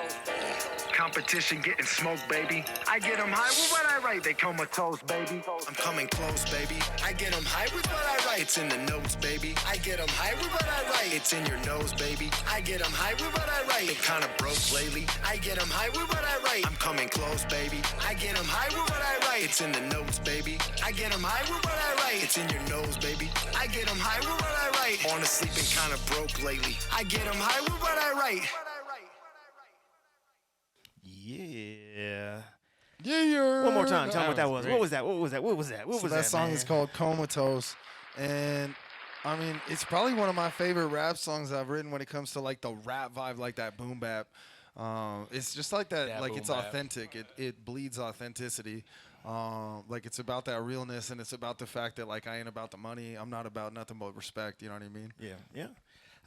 Competition getting smoked, baby. I get them high with what I write. They comatose, baby. I'm coming close, baby. I get them high with what I write. It's in the notes, baby. I get them high with what I write. It's in your nose, baby. I get them high with what I write. Been kinda broke lately. I get them high with what I write. I'm coming close, baby. I get them high with what I write. It's in the notes, baby. I get them high with what I write. It's in your nose, baby. I get them high with what I write. Honestly, been kinda broke lately. I get them high with what I write. Yeah. Yeah. One more time. Tell me what that was. great. What was that? What was that? What was that? What So was that that? song man? is called Comatose, and I mean it's probably one of my favorite rap songs I've written when it comes to like the rap vibe, like that boom bap. It's just like that, Yeah, like boom it's bap. authentic. It bleeds authenticity. Like it's about that realness, and it's about the fact that like I ain't about the money. I'm not about nothing but respect. You know what I mean? Yeah, yeah.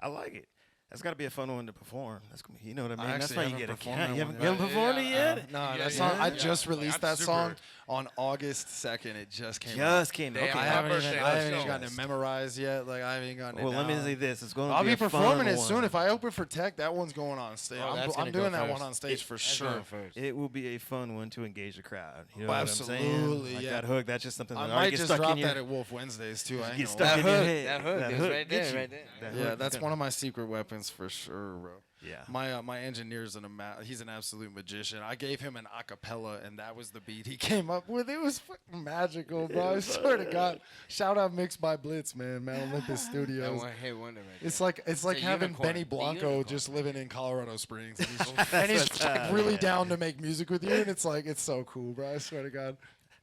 I like it. That's got to be a fun one to perform. That's gonna, you know what I mean. That's actually why you haven't get a performed count. that You one haven't yet. performed it yet. No, Yeah, that song. yeah, I yeah. just released I'm that super- song on August 2nd. It just came out. Just came. Damn, Okay. I my haven't birthday, even, let's I haven't even go. gotten it memorized yet. Like I haven't even gotten it Well, let me down. say this. It's going to I'll be be a fun performing it one. soon. If I open for Tech, that one's going on stage. Oh, that's I'm gonna go doing that first. one on stage for That's sure. going first. It will be a fun one to engage the crowd. You know Well, what I'm saying? absolutely, Like yeah. that hook. That's just something that I already might gets just stuck drop in your. that at Wolf Wednesdays too. I ain't Get gonna stuck lie. in your head. That hook is right gets there, you. right there. That Yeah, hook that's is one of my secret weapons for sure, bro. Yeah. My engineer's he's an absolute magician. I gave him an acapella, and that was the beat he came up with. It was fucking magical, bro. I swear to God. Shout out Mixed by Blitz, man. Mount Olympus That Studios. one hit wonder right It's there. like a having unicorn. Benny A Blanco unicorn. just living in Colorado Springs, and he's like really down to make music with you, and it's like it's so cool, bro. I swear to God.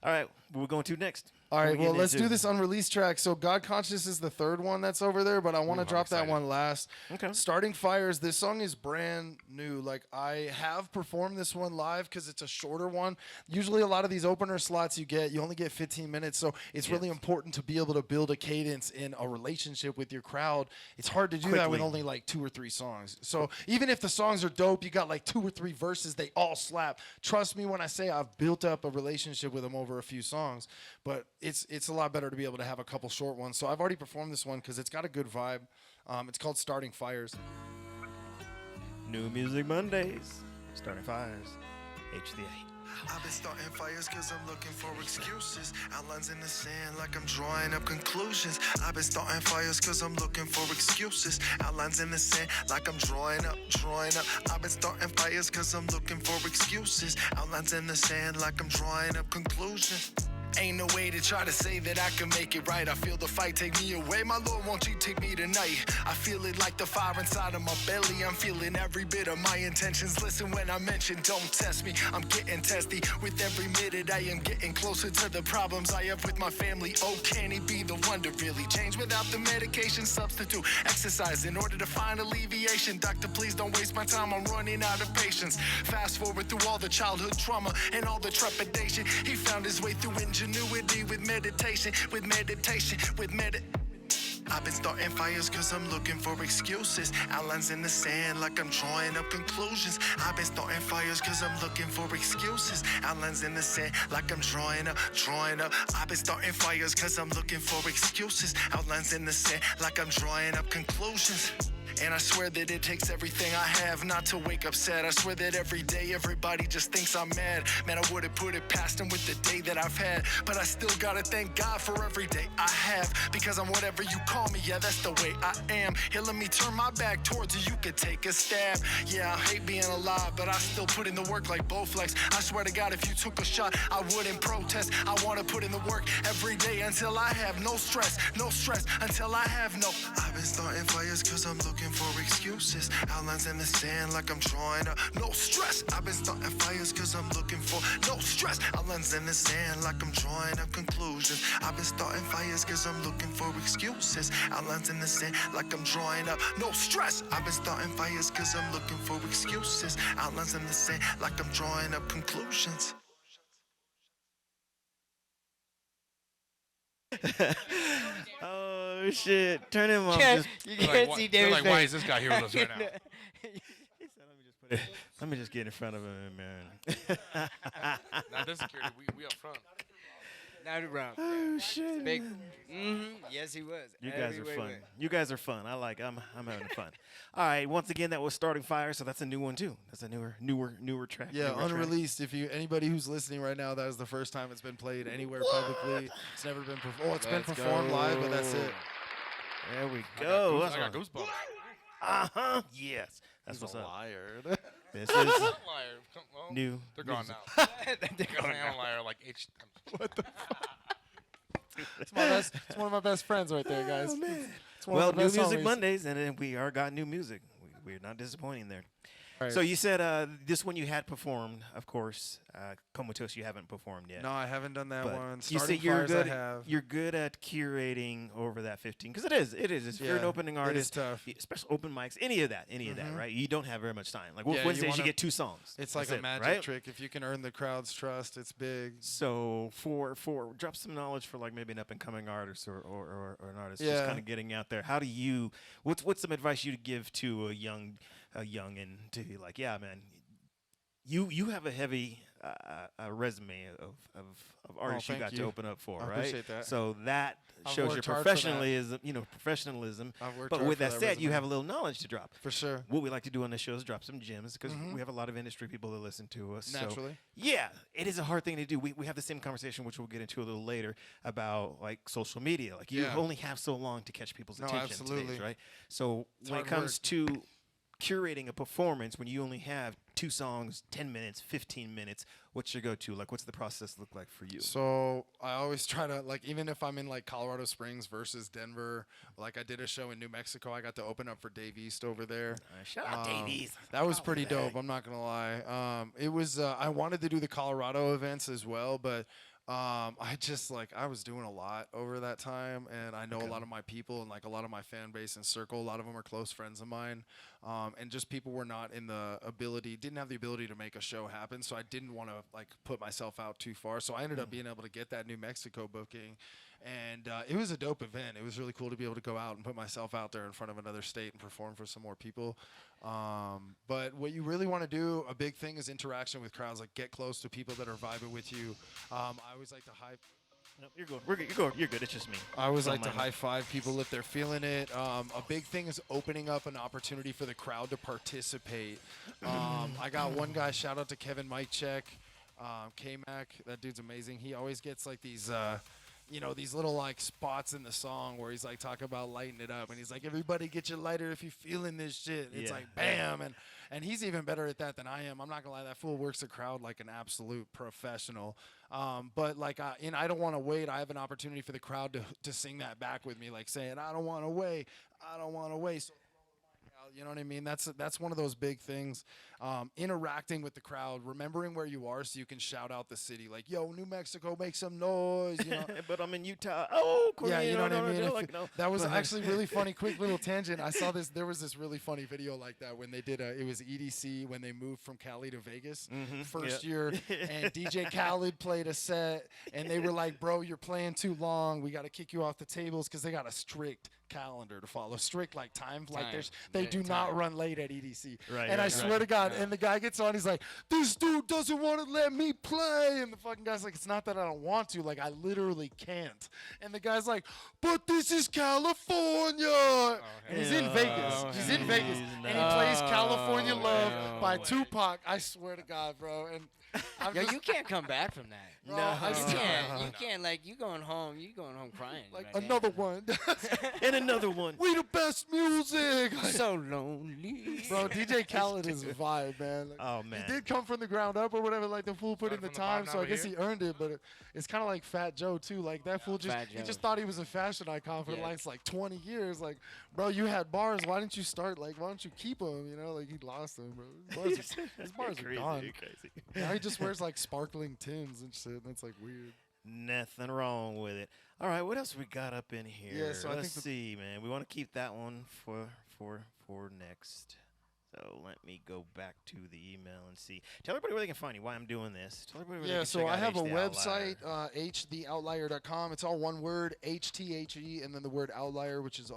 All right. What we're going to next? All What right, we well, getting let's do into? this unreleased track. So, God Conscious is the third one that's over there, but I want to I'm drop that excited. one last. Okay. Starting Fires, this song is brand new. Like, I have performed this one live because it's a shorter one. Usually, a lot of these opener slots you only get 15 minutes, so it's really important to be able to build a cadence in a relationship with your crowd. It's hard to do that with Quickly. only like 2 or 3 songs. So, even if the songs are dope, you got like 2 or 3 verses, they all slap. Trust me when I say I've built up a relationship with them over a few songs, but it's a lot better to be able to have a couple short ones. So I've already performed this one because it's got a good vibe. It's called Starting Fires. New Music Mondays. Starting Fires. HtheOutlier. I've been starting fires cause I'm looking for excuses. Outlines in the sand like I'm drawing up conclusions. I've been starting fires cause I'm looking for excuses. Outlines in the sand like I'm drawing up. I've been starting fires cause I'm looking for excuses. Outlines in the sand like I'm drawing up conclusions. Ain't no way to try to say that I can make it right. I feel the fight take me away. My Lord, won't you take me tonight? I feel it like the fire inside of my belly. I'm feeling every bit of my intentions. Listen when I mention don't test me. I'm getting testy. With every minute I am getting closer to the problems I have with my family. Oh, can he be the one to really change without the medication substitute? Exercise in order to find alleviation. Doctor, please don't waste my time. I'm running out of patience. Fast forward through all the childhood trauma and all the trepidation. He found his way through ingenuity with meditation. I've been starting fires cause I'm looking for excuses. Outlines in the sand like I'm drawing up conclusions. I've been starting fires cause I'm looking for excuses. Outlines in the sand like I'm drawing up. I've been starting fires cause I'm looking for excuses. Outlines in the sand like I'm drawing up conclusions. And I swear that it takes everything I have not to wake up sad. I swear that every day everybody just thinks I'm mad. Man, I wouldn't put it past them with the day that I've had. But I still gotta thank God for every day I have. Because I'm whatever you call me, yeah, that's the way I am. Here, let me turn my back towards you, you could take a stab. Yeah, I hate being alive, but I still put in the work like Bowflex. I swear to God, if you took a shot, I wouldn't protest. I wanna put in the work every day until I have no stress until I have no. I've been starting fires cause I'm looking for excuses. Outlines in the sand like I'm drawing up. No stress. I've been starting fires cause I'm looking for no stress. Outlines in the sand like I'm drawing up conclusions. I've been starting fires cause I'm looking for excuses. Outlines in the sand like I'm drawing up. No stress. I've been starting fires cause I'm looking for excuses. Outlines in the sand like I'm drawing up conclusions. Oh shit! Turn him off. You can't see They're David's like, why face. is this guy here with us right now? He said, let me just get in front of him, man. Now this security, we up front. Not around. Oh shit! Big. Yes, he was. You guys are Every way fun. went. You guys are fun. I'm having fun. All right. Once again, that was Starting Fire. So that's a new one too. That's a newer track. Yeah, newer track. unreleased. If anybody who's listening right now, that is the first time it's been played anywhere publicly. It's never been performed. It's been Let's performed go. live, but that's it. There we go. I got goosebumps. Yes. That's what's up. Liar. This is Liar. Well, new. they're gone music. now. They're going now. Liar like H. It's one of my best friends right there, guys. It's one Well, of the New best Music homies. Mondays, and then we got new music. We're not disappointing there. Right. So you said this one you had performed, of course. Comatose you haven't performed yet. No, I haven't done that But one. you Starting say you're Fires good. I have. You're good at curating over that 15 because it is. If you're an Yeah, opening it is artist, tough. especially open mics, any of that, right? You don't have very much time. Like Yeah, you Wednesdays, you wanna- get 2 songs. It's like That's a magic right? trick. If you can earn the crowd's trust, it's big. So for drop some knowledge for like maybe an up and coming artist or an artist just Yeah. kind of getting out there. How do you? What's some advice you'd give to a young and to be like, yeah, man, you have a heavy resume of artists you thank got to you. open up for, I right? appreciate that. So that I've shows your worked hard for that. professionalism. I've worked But hard with for that that said, you resume. have a little knowledge to drop. For sure. What we like to do on the show is drop some gems because we have a lot of industry people that listen to us. Naturally. So, yeah, it is a hard thing to do. We have the same conversation, which we'll get into a little later, about like social media. Like you Yeah. only have so long to catch people's No, attention. absolutely. Today's, right? So when it hard comes work. to curating a performance, when you only have 2 songs, 10 minutes, 15 minutes, what's your go-to? Like, what's the process look like for you? So I always try to, like, even if I'm in like Colorado Springs versus Denver, like I did a show in New Mexico, I got to open up for Dave East over there. Shout out Davies. That was pretty dope. I'm not gonna lie. It was. I wanted to do the Colorado events as well, but I just I was doing a lot over that time, and I know a lot of my people and like a lot of my fan base and circle. A lot of them are close friends of mine, and just people were not didn't have the ability to make a show happen. So I didn't want to like put myself out too far. So I ended up being able to get that New Mexico booking. And it was a dope event. It was really cool to be able to go out and put myself out there in front of another state and perform for some more people. But what you really want to do, a big thing is interaction with crowds. Like get close to people that are vibing with you. I always like to hype. No, you're good. You're good. It's just me. I always Don't like to mind me. high five people if they're feeling it. A big thing is opening up an opportunity for the crowd to participate. I got one guy, shout out to Kevin Mikecheck, K-Mac. That dude's amazing. He always gets like these these little like spots in the song where he's like talking about lighting it up, and he's like, everybody get your lighter if you're feeling this shit. It's Yeah. like bam, and he's even better at that than I am. I'm not gonna lie, that fool works the crowd like an absolute professional. But like I don't want to wait. I have an opportunity for the crowd to sing that back with me, like saying, I don't want to wait, I don't want to wait. So you know what I mean? That's one of those big things. Interacting with the crowd, remembering where you are so you can shout out the city, like, yo, New Mexico, make some noise, you know. But I'm in Utah. Oh, cool. Yeah, you know what I mean? That was Go ahead. actually really funny. Quick little tangent. I saw this. There was this really funny video like that when they did it was EDC when they moved from Cali to Vegas first year, and DJ Khaled played a set, and they were like, bro, you're playing too long. We got to kick you off the tables because they got a strict calendar to follow, strict like time. Like Time. they Yeah, do time. not run late at EDC. Right, And I right, swear to God, and the guy gets on, he's like, "This dude doesn't want to let me play," and the fucking guy's like, "It's not that I don't want to, like I literally can't." And the guy's like, "But this is California." And he's in Vegas. He's in Vegas, and he plays "California Love" by Tupac. I swear to God, bro. And I'm Yo, just, you can't come back from that. Bro, I You still- can't. You can't. Like you going home crying. like right another there. one. And another one. We the best music. So lonely. Bro, DJ Khaled is a vibe, man. Like, Oh, man. He did come from the ground up or whatever. Like the fool put in the Started from the time, bottom, so I now guess we're he earned it. But it's kind of like Fat Joe too. Like that fool just Fat he Joe. just thought he was a fashion icon for the Yeah. last like 20 years. Like, bro, you had bars. Why didn't you start? Like, why don't you keep them? You know, like he lost them, bro. His bars are Crazy, gone. crazy. Now he just wears like sparkling Tims and shit. And it's like weird. Nothing wrong with it. All right, what else we got up in here? Yeah, so I Let's think see, man. We want to keep that one for next. So let me go back to the email and see. Tell everybody where they can find you. Why I'm doing this. Tell everybody where they Yeah, can so check I out have a H the website, Outlier. HtheOutlier.com. It's all one word, HTHE, and then the word outlier, which is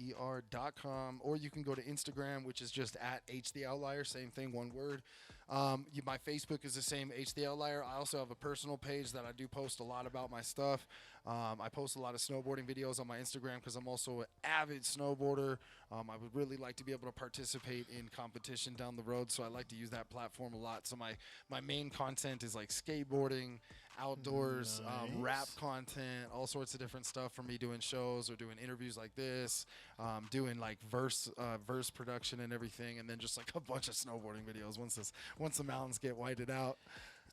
OUTLIER.com. Or you can go to Instagram, which is just at HtheOutlier, same thing, one word. My Facebook is the same, HtheOutlier. I also have a personal page that I do post a lot about my stuff. I post a lot of snowboarding videos on my Instagram because I'm also an avid snowboarder. I would really like to be able to participate in competition down the road, so I like to use that platform a lot. So my main content is like skateboarding, outdoors, rap content, all sorts of different stuff for me doing shows or doing interviews like this, doing like verse production and everything, and then just like a bunch of snowboarding videos once the mountains get whited out.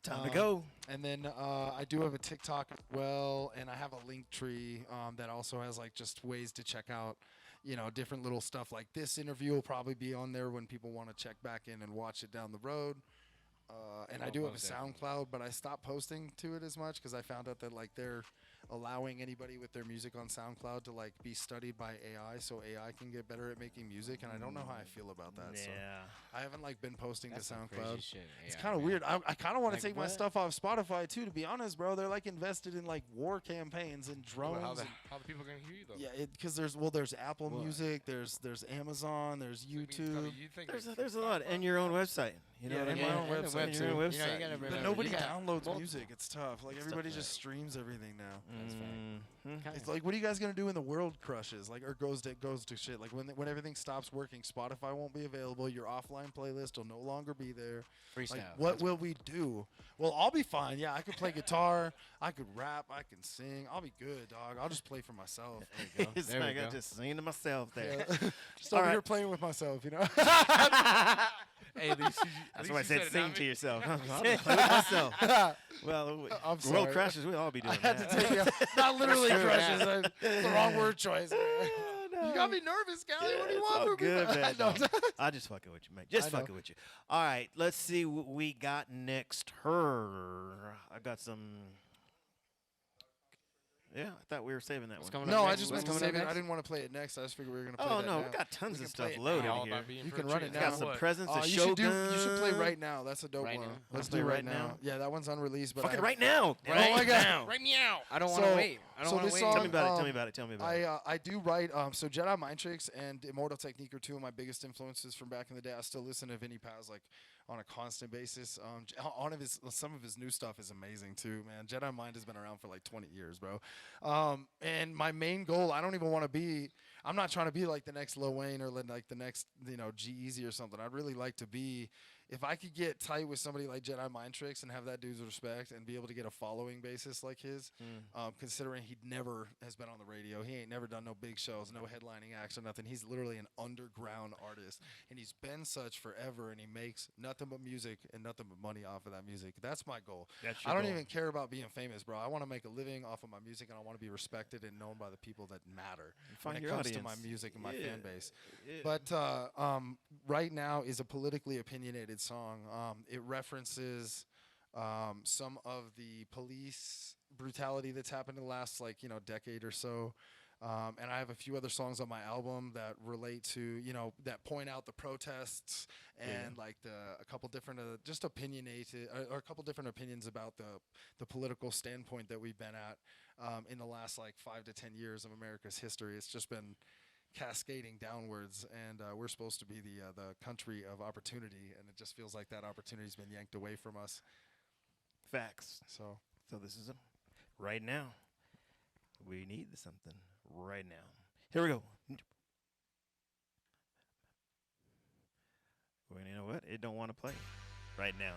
Time to go. And then I do have a TikTok as well, and I have a link tree that also has like just ways to check out, different little stuff. Like this interview will probably be on there when people want to check back in and watch it down the road. And I do have a SoundCloud, but I stopped posting to it as much because I found out that like they're allowing anybody with their music on SoundCloud to like be studied by AI, so AI can get better at making music. And I don't know how I feel about that. So Yeah. I haven't like been posting That's to some SoundCloud. crazy shit. It's Yeah, kind of man. weird. I kind of want to Like take my what? stuff off Spotify too. To be honest, bro, they're like invested in like war campaigns and drones. Well, and- how the people gonna hear you though? yeah, because there's Apple Music, there's Amazon, there's So, I mean, YouTube. you think There's a lot. And your own website. You know Yeah, what I and mean? my own and the website, And your own too. website. You know, you gotta But remember, nobody you got downloads multiple- music. It's tough. Like It's everybody tough, just right. streams everything now. That's fact. Mhm. It's like, what are you guys gonna do when the world crushes? Like, or goes to shit? Like when everything stops working, Spotify won't be available. Your offline playlist will no longer be there. Freestyle. Like, what will we do? Well, I'll be fine. Yeah, I could play guitar. I could rap. I can sing. I'll be good, dog. I'll just play for myself. There you go. It's There we like I go. just singing to myself there. Yeah. Just All over here right. playing with myself, Hey, at least That's why I said you sing it, to not yourself. I'm playing with myself. Well, I'm the world sorry. crashes. We'll all be doing I had to that. take you. Not literally Sure. crushes. The wrong word choice. You got me nervous, Callie. What do you It's want all from good, me? man. No. No, I just fucking with you, man. Just I know. fucking with you. All right, let's see what we got next. I got some. Yeah, I thought we were saving that What's one. coming up No, I next? just What's meant to coming up save it. I next? didn't want to play it next. I just figured we were gonna play Oh that no, now. we got tons We of can play stuff it loaded now. all here. about being You for can a run treat. it Got now. some What? presents. A You should Shogun. You should play right now. That's a dope Right one. now. Let's Play do right right now. now? Yeah, that one's unreleased. But Fucking I- right now. Oh my God. Right meow. I don't want to So- wait. I don't so want to this wait. song- Tell me about it. Tell Um, me about it. Tell me about it. I do write. So Jedi Mind Tricks and Immortal Technique are two of my biggest influences from back in the day. I still listen to Vinny Paz like on a constant basis. Some of his new stuff is amazing too, man. Jedi Mind has been around for like 20 years, bro. And my main goal, I don't even want to be. I'm not trying to be like the next Lil Wayne or like the next G-Eazy or something. I'd really like to be. If I could get tight with somebody like Jedi Mind Tricks and have that dude's respect and be able to get a following basis like his, considering he never has been on the radio, he ain't never done no big shows, no headlining acts or nothing. He's literally an underground artist, and he's been such forever, and he makes nothing but music and nothing but money off of that music. That's my goal. That's your I don't goal. even care about being famous, bro. I want to make a living off of my music, and I want to be respected and known by the people that matter Find when it your comes audience. to my music and my Yeah. fan base. Yeah. But right now is a politically opinionated song. It references some of the police brutality that's happened in the last decade or so. And I have a few other songs on my album that relate to, that point out the protests and like a couple different, just opinionated, or a couple different opinions about the political standpoint that we've been at in the last like 5 to 10 years of America's history. It's just been cascading downwards, and we're supposed to be the country of opportunity, and it just feels like that opportunity's been yanked away from us. Facts. So this is right now. We need something right now. Here we go. Well, you know what? It don't want to play right now.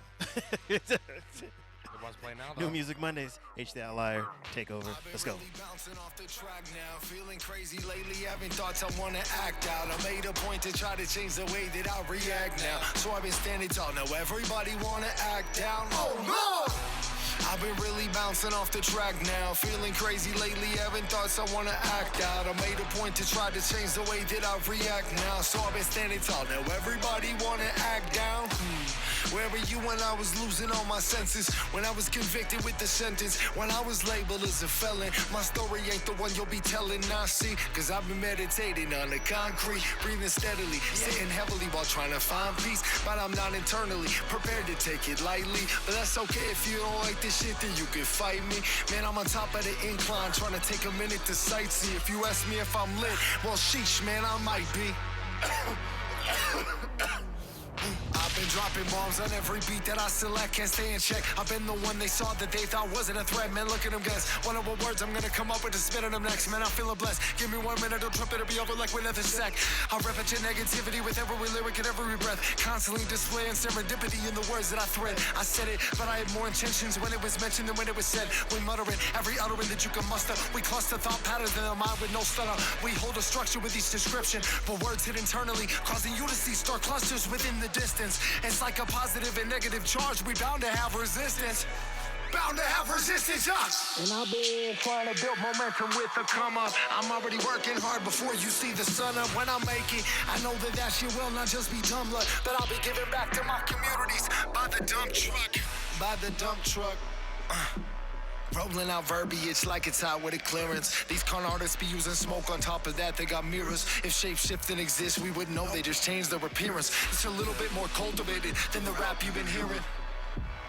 It wants to play now, though. New Music Mondays. HtheOutlier. Takeover. Let's go. Bouncing off the track now, feeling crazy lately, having thoughts I wanna act out. I made a point to try to change the way that I react now. So I've been standing tall, now everybody wanna act down. Oh no! I've been really bouncing off the track now, feeling crazy lately, having thoughts I wanna act out. I made a point to try to change the way that I react now. So I've been standing tall, now everybody wanna act down. Where were you when I was losing all my senses? When I was convicted with the sentence? When I was labeled as a felon? My story ain't the one you'll be telling now, see? Cause I've been meditating on the concrete, breathing steadily, sitting heavily while trying to find peace. But I'm not internally prepared to take it lightly. But that's okay if you don't like this shit, then you can fight me. Man, I'm on top of the incline, trying to take a minute to sightsee. If you ask me if I'm lit, well, sheesh, man, I might be. I've been dropping bombs on every beat that I select, can't stay in check. I've been the one they saw that they thought wasn't a threat. Man, look at them guys. Wonder what words I'm gonna come up with to spit on them next. Man, I'm feeling blessed. Give me 1 minute, don't trip, it'll be over like with nothing sec. I rep at your negativity with every lyric and every breath. Constantly displaying serendipity in the words that I thread. I said it, but I had more intentions when it was mentioned than when it was said. We mutter it, every utterance that you can muster. We cluster thought patterns in the mind with no stutter. We hold a structure with each description, but words hit internally, causing you to see star clusters within the distance. It's like a positive and negative charge. We bound to have resistance. Bound to have resistance, And I've been trying to build momentum with a come up. I'm already working hard before you see the sun up. When I make it, I know that shit will not just be dumb luck, but I'll be giving back to my communities by the dump truck. By the dump truck. Rolling out verbiage like it's out with a clearance. These con artists be using smoke on top of that, they got mirrors. If shape-shifting exists, we would know they just changed their appearance. It's a little bit more cultivated than the rap you've been hearing.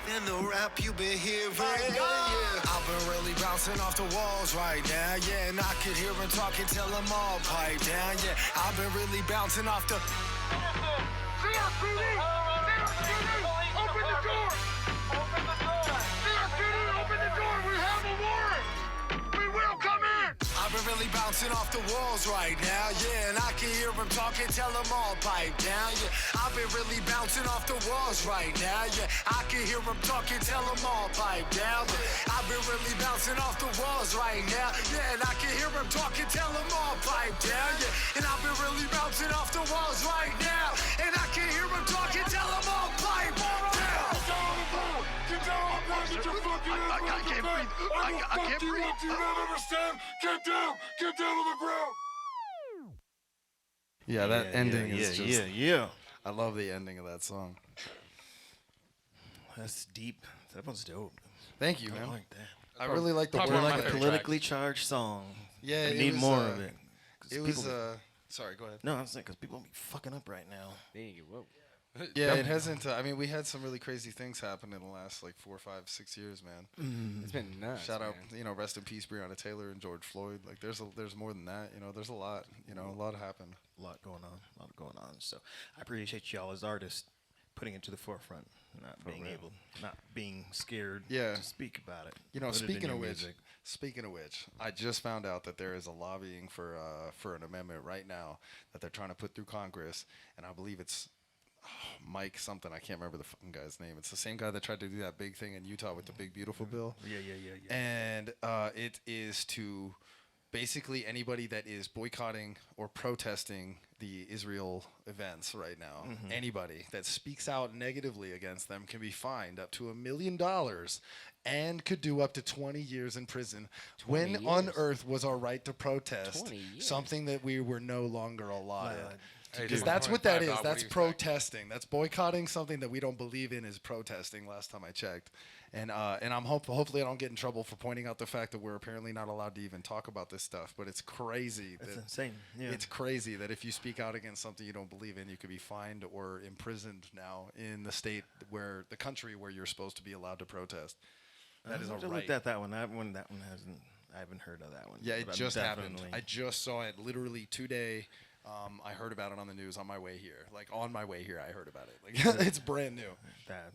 Than the rap you've been hearing, yeah. I've been really bouncing off the walls right now, yeah. And I could hear them talking, tell them all pipe down, yeah. I've been really bouncing off the... CRCD! Open the door! Open the door! CRCD, open the door! We have a warrant! We will come in! I've been really bouncing off the walls right now, yeah. And I can hear them talking, tell them all pipe down, yeah. I've been really bouncing off the walls right now, yeah. I can hear them talking, tell them all pipe down, yeah. I've been really bouncing off the walls right now, yeah. And I can hear them talking, tell them all pipe down, yeah. And I've been really bouncing off the walls right now, and I can hear them talking, tell them all pipe down. Get down, get your fucking ass. I can't breathe. I can't breathe. Do you not understand? Get down on the ground. Yeah, that ending is just... Yeah. I love the ending of that song. That's deep. That one's dope. Thank you, man. I like that. I really like the Probably More one wordplay. of like my a favorite politically charged song. Yeah, we it need was, more of it. It was... sorry, go ahead. No, I'm saying because people be fucking up right now. Whoa. Yeah, it hasn't. I mean, we had some really crazy things happen in the last like 4, 5, 6 years, man. It's been nuts. Shout out, man. rest in peace, Breonna Taylor and George Floyd. Like, there's more than that. There's a lot. A lot happened. A lot going on. So I appreciate y'all as artists putting it to the forefront, not being scared to speak about it. Put it in Speaking your of music. which, I just found out that there is a lobbying for an amendment right now that they're trying to put through Congress, and I believe it's Mike something. I can't remember the fucking guy's name. It's the same guy that tried to do that big thing in Utah with the big beautiful bill. Yeah. And it is to basically anybody that is boycotting or protesting the Israel events right now, anybody that speaks out negatively against them can be fined up to $1 million and could do up to 20 years in prison. When on earth was our right to protest 20 years. something that we were no longer allotted? to Hey, do. just That's what that is. Dog, what That's do you think? protesting. That's boycotting something that we don't believe in is protesting. Last time I checked, and I'm hopefully I don't get in trouble for pointing out the fact that we're apparently not allowed to even talk about this stuff. But it's crazy. That's that insane. Yeah. It's crazy that if you speak out against something you don't believe in, you could be fined or imprisoned now in the country where you're supposed to be allowed to protest. That is a I right. looked at that one. That one hasn't. I haven't heard of that one. Yeah, it but I'm just happened. definitely- I just saw it literally today. I heard about it on the news on my way here. Like on my way here, I heard about it. Like it's brand new.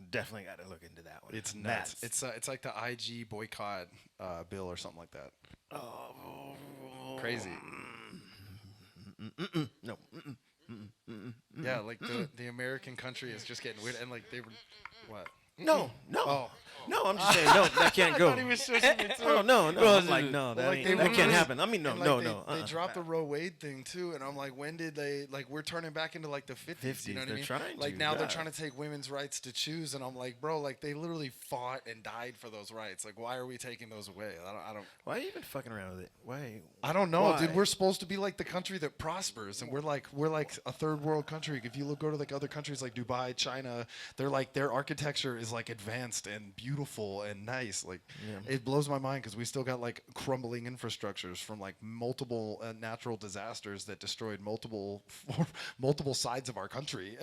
Definitely got to look into that one. It's nuts. It's like the IG boycott bill or something like that. Oh, Crazy. No. Yeah, like the American country is just getting weird, and like they were what? No. Oh. No, I'm just saying, no, that can't go. Oh, no. I'm like, no, that, Like, ain't, they that were- can't happen. I mean, no, And, no, like, no. They dropped the Roe Wade thing too, and I'm like, when did they? Like, we're turning back into like the 50s. You know what I They're mean? trying Like to, now they're yeah. trying to take women's rights to choose, and I'm like, bro, like they literally fought and died for those rights. Like, why are we taking those away? Why are you even fucking around with it? Why? I don't know, Why? dude. We're supposed to be like the country that prospers, and we're like a third world country. If you go to like other countries like Dubai, China, they're like their architecture is like advanced and beautiful and nice. Like it blows my mind because we still got like crumbling infrastructures from like multiple natural disasters that destroyed multiple sides of our country,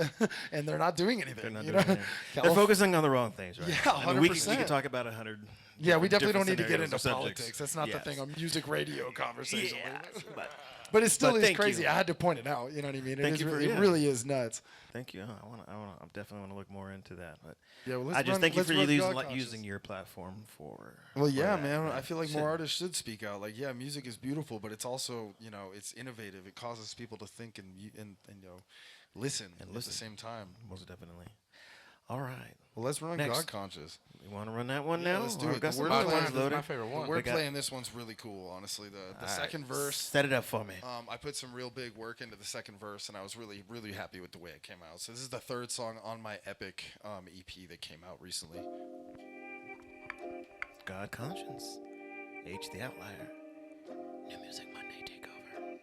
and they're not doing anything. They're not you doing know? anything. They're focusing on the wrong things, right? Yeah, I mean, we can 100%. talk about 100. Yeah, we definitely different don't need to get scenarios into or subjects. politics. That's not Yes. the thing on music radio conversation. Yes, But it still But is thank crazy. you. I had to point it out. You know what I mean? Thank you for- It yeah. really is nuts. Thank you. I definitely want to look more into that. But Yeah, well, I just thank you for run using, God conscious. using your platform for. Well, for yeah, that, man. right? I feel like Shit. more artists should speak out. Like, yeah, music is beautiful, but it's also, it's innovative. It causes people to think and listen at the listen. same time. Most definitely. All right. Well, let's run Next. God Conscious. You want to run that one Yeah, now? let's do Or it. got The some word other play ones is loaded? my favorite one. The word got- playing this one's really cool, honestly. The All right. second verse. Set it up for me. I put some real big work into the second verse, and I was really, really happy with the way it came out. So this is the third song on my Epic EP that came out recently. God Conscience. The Outlier. New Music Monday Takeover.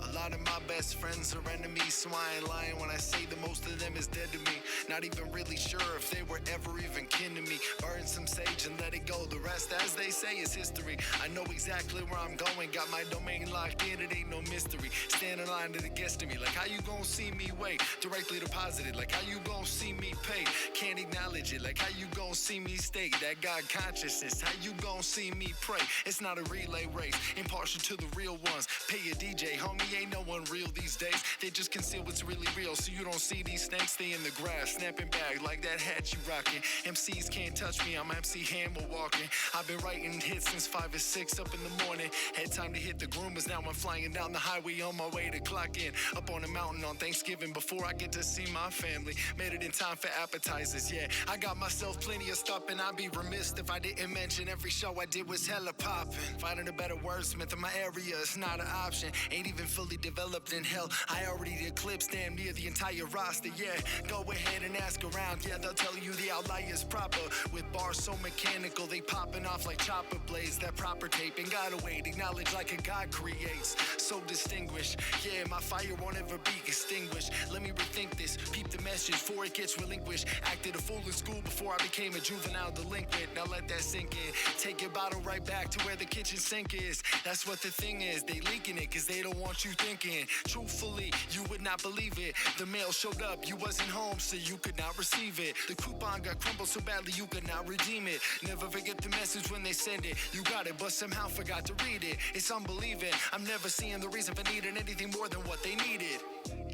A lot of my best friends are enemies, so I ain't lying when I say that most of them is dead to me. Not even really sure if they were ever even kin to me. Burn some sage and let it go. The rest, as they say, is history. I know exactly where I'm going. Got my domain locked in, it ain't no mystery. Stand in line to the guest to me. Like how you gon' see me wait? Directly deposited. Like how you gon' see me pay? Can't acknowledge it. Like how you gon' see me stake? That God consciousness. How you gon' see me pray? It's not a relay race. Impartial to the real ones. Pay a DJ, homie. Ain't no one real these days. They just conceal what's really real, so you don't see these snakes. Stay in the grass, snapping back like that hat you rockin'. MCs can't touch me, I'm MC Hammer walking. I've been writing hits since 5 or 6 up in the morning. Had time to hit the groomers, now I'm flying down the highway on my way to clock in. Up on the mountain on Thanksgiving before I get to see my family. Made it in time for appetizers, yeah. I got myself plenty of stuff, and I'd be remiss if I didn't mention every show I did was hella poppin'. Finding a better wordsmith in my area is not an option. Ain't even fully developed in hell. I already eclipsed damn near the entire roster, yeah. Go ahead and ask around, yeah, they'll tell you the outlier's proper. With bars so mechanical, they popping off like chopper blades. That proper taping, gotta wait, acknowledge like a god creates. So distinguished, yeah, my fire won't ever be extinguished. Let me rethink this, peep the message before it gets relinquished. Acted a fool in school before I became a juvenile delinquent. Now let that sink in. Take your bottle right back to where the kitchen sink is. That's what the thing is, they leaking it cause they don't want you thinking. Truthfully, you would not believe it. The mail showed up, you wasn't home, so you could not receive it. The coupon got crumbled so badly you could not redeem it. Never forget the message when they send it. You got it, but somehow forgot to read it. It's unbelieving. I'm never seeing the reason for needing anything more than what they needed.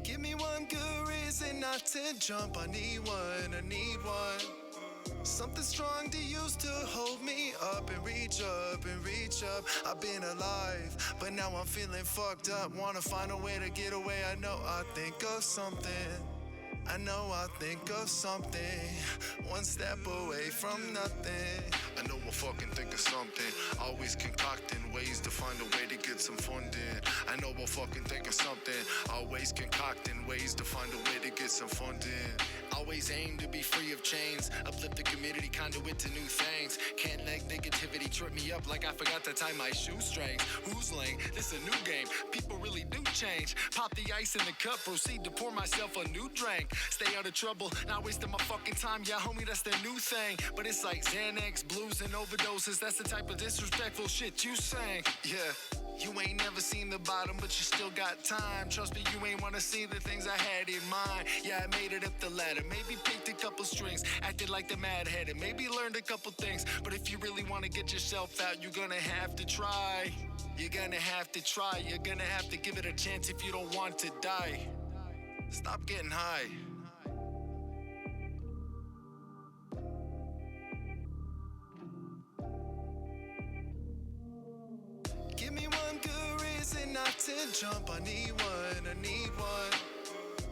Give me one good reason not to jump. I need one, I need one. Something strong to use to hold me up and reach up and reach up. I've been alive, but now I'm feeling fucked up. Wanna find a way to get away. I know I think of something. I know I think of something. One step away from nothing. I know we'll fucking think of something. Always concocting ways to find a way to get some funding. I know we'll fucking think of something. Always concocting ways to find a way to get some funding. Always aim to be free of chains. Uplift the community, conduit to new things. Can't let negativity trip me up like I forgot to tie my shoestrings. Who's lame? This a new game. People really do change. Pop the ice in the cup, proceed to pour myself a new drink. Stay out of trouble, not wasting my fucking time. Yeah, homie, that's the new thing. But it's like Xanax, blues, and overdoses. That's the type of disrespectful shit you sang. Yeah. You ain't never seen the bottom, but you still got time. Trust me, you ain't wanna see the things I had in mind. Yeah, I made it up the ladder. Maybe picked a couple strings, acted like the mad headed. Maybe learned a couple things. But if you really wanna get yourself out, you're gonna have to try. You're gonna have to try. You're gonna have to give it a chance if you don't want to die. Stop getting high. Give me one good reason not to jump. I need one, I need one.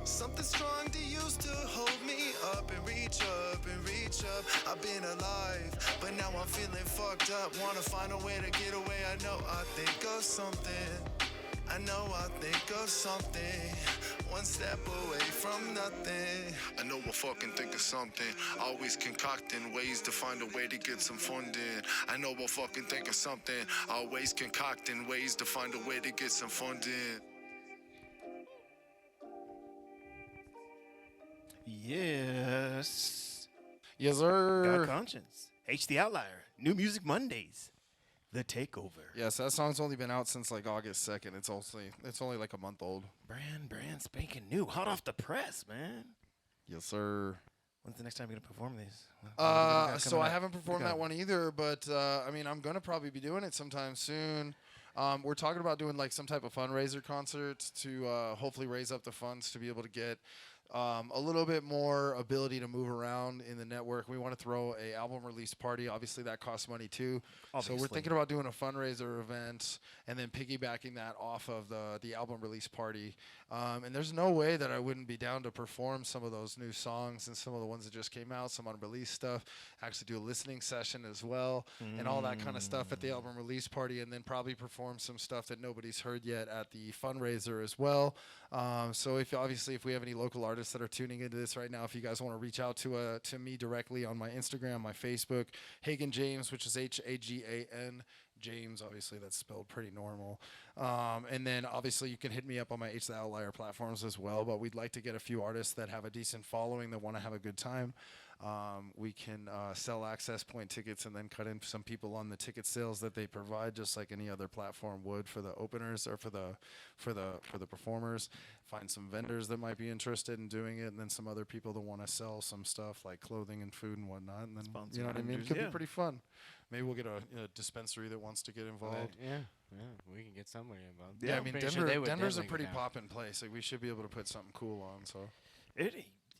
Something strong to use to hold me up and reach up and reach up. I've been alive, but now I'm feeling fucked up. Wanna find a way to get away. I know I think of something. I know I think of something. One step away from nothing. I know we'll fucking think of something. Always concocting ways to find a way to get some funding. I know we'll fucking think of something. Always concocting ways to find a way to get some funding. Yes. Yes, sir. Got conscience. TheOutlier. New Music Mondays. The Takeover. Yes, that song's only been out since like August 2nd. It's only like a month old. Brand spanking new. Hot off the press, man. Yes, sir. When's the next time you're going to perform these? So I haven't performed that one either, but I mean, I'm going to probably be doing it sometime soon. We're talking about doing like some type of fundraiser concert to hopefully raise up the funds to be able to get a little bit more ability to move around in the network. We want to throw a album release party. Obviously, that costs money too. Obviously. So we're thinking about doing a fundraiser event and then piggybacking that off of the album release party. And there's no way that I wouldn't be down to perform some of those new songs and some of the ones that just came out, some unreleased stuff. Actually do a listening session as well and all that kind of stuff at the album release party, and then probably perform some stuff that nobody's heard yet at the fundraiser as well. So if we have any local artists that are tuning into this right now, if you guys want to reach out to me directly on my Instagram, my Facebook, Hagan James, which is Hagan James, obviously that's spelled pretty normal. And then obviously you can hit me up on my HtheOutlier platforms as well, but we'd like to get a few artists that have a decent following that want to have a good time. We can sell access point tickets and then cut in some people on the ticket sales that they provide, just like any other platform would for the openers or for the performers. Find some vendors that might be interested in doing it, and then some other people that want to sell some stuff like clothing and food and whatnot. And then you know what I mean? It could be pretty fun. Maybe we'll get a dispensary that wants to get involved. Yeah, we can get somebody involved. Yeah, I mean Denver's a pretty pop. poppin' place. Like we should be able to put something cool on. So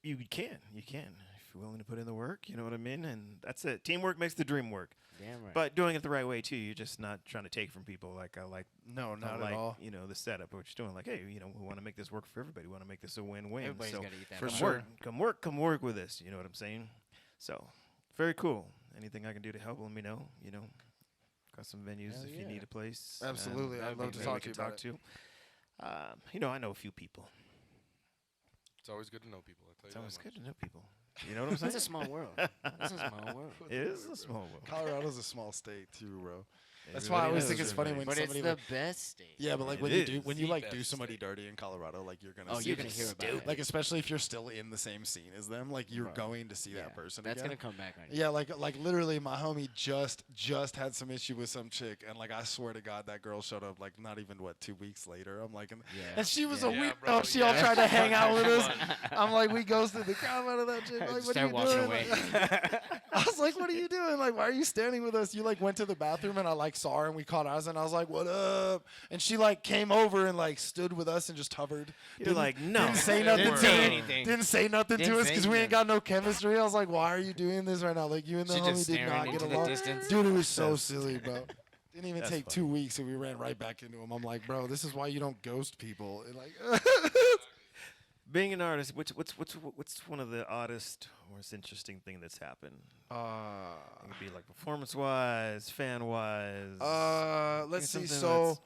You can. If you're willing to put in the work, you know what I mean? And that's it. Teamwork makes the dream work. Damn right. But doing it the right way, too. You're just not trying to take from people no, not at all. You know, the setup, what you're doing. Like, hey, you know, we want to make this work for everybody. We want to make this a win-win. Everybody's so got to eat that. for pie. sure. Come work with us. You know what I'm saying? So, very cool. Anything I can do to help, let me know. You know, got some venues Hell if you yeah. need a place. Absolutely. I'd love to talk to you about it. You know, I know a few people. It's always good to know people. It's always good to know people. You know what I'm saying? It's a small world. It's a small world. It is a small world. Colorado's a small state too, bro. It That's really why I always is. think it's funny when But it's somebody the like, best state. yeah, but like It when is. you The like do best somebody state. dirty in Colorado, like you're gonna Oh, see you're it. gonna hear about it. Like especially if you're still in the same scene as them, like you're Right. going to see Yeah, that person That's again. gonna come back on you. Yeah, like literally, my homie just had some issue with some chick, and like I swear to God, that girl showed up like not even 2 weeks later. I'm like, and she was a Yeah, weird. bro, She all yeah. tried to hang out with us. I'm like, we ghosted the crap out of that chick. Like, what are Start you walking doing? away. Like, I was like, what are you doing? Like, why are you standing with us? You like went to the bathroom, and I like saw her, and we caught eyes, and I was like, what up? And she like came over and like stood with us and just hovered. You're like, no. Didn't say nothing Didn't to say her. anything. Didn't say nothing Didn't to us say because we ain't nothing. got no chemistry. I was like, why are you doing this right now? Like you and the She homie just did staring not get into the along. distance. Dude, it was so silly, bro. Didn't even That's take funny. 2 weeks, and we ran right back into him. I'm like, bro, this is why you don't ghost people. And like, Being an artist, what's one of the oddest or most interesting thing that's happened? It could be like performance-wise, fan-wise. Let's see. So,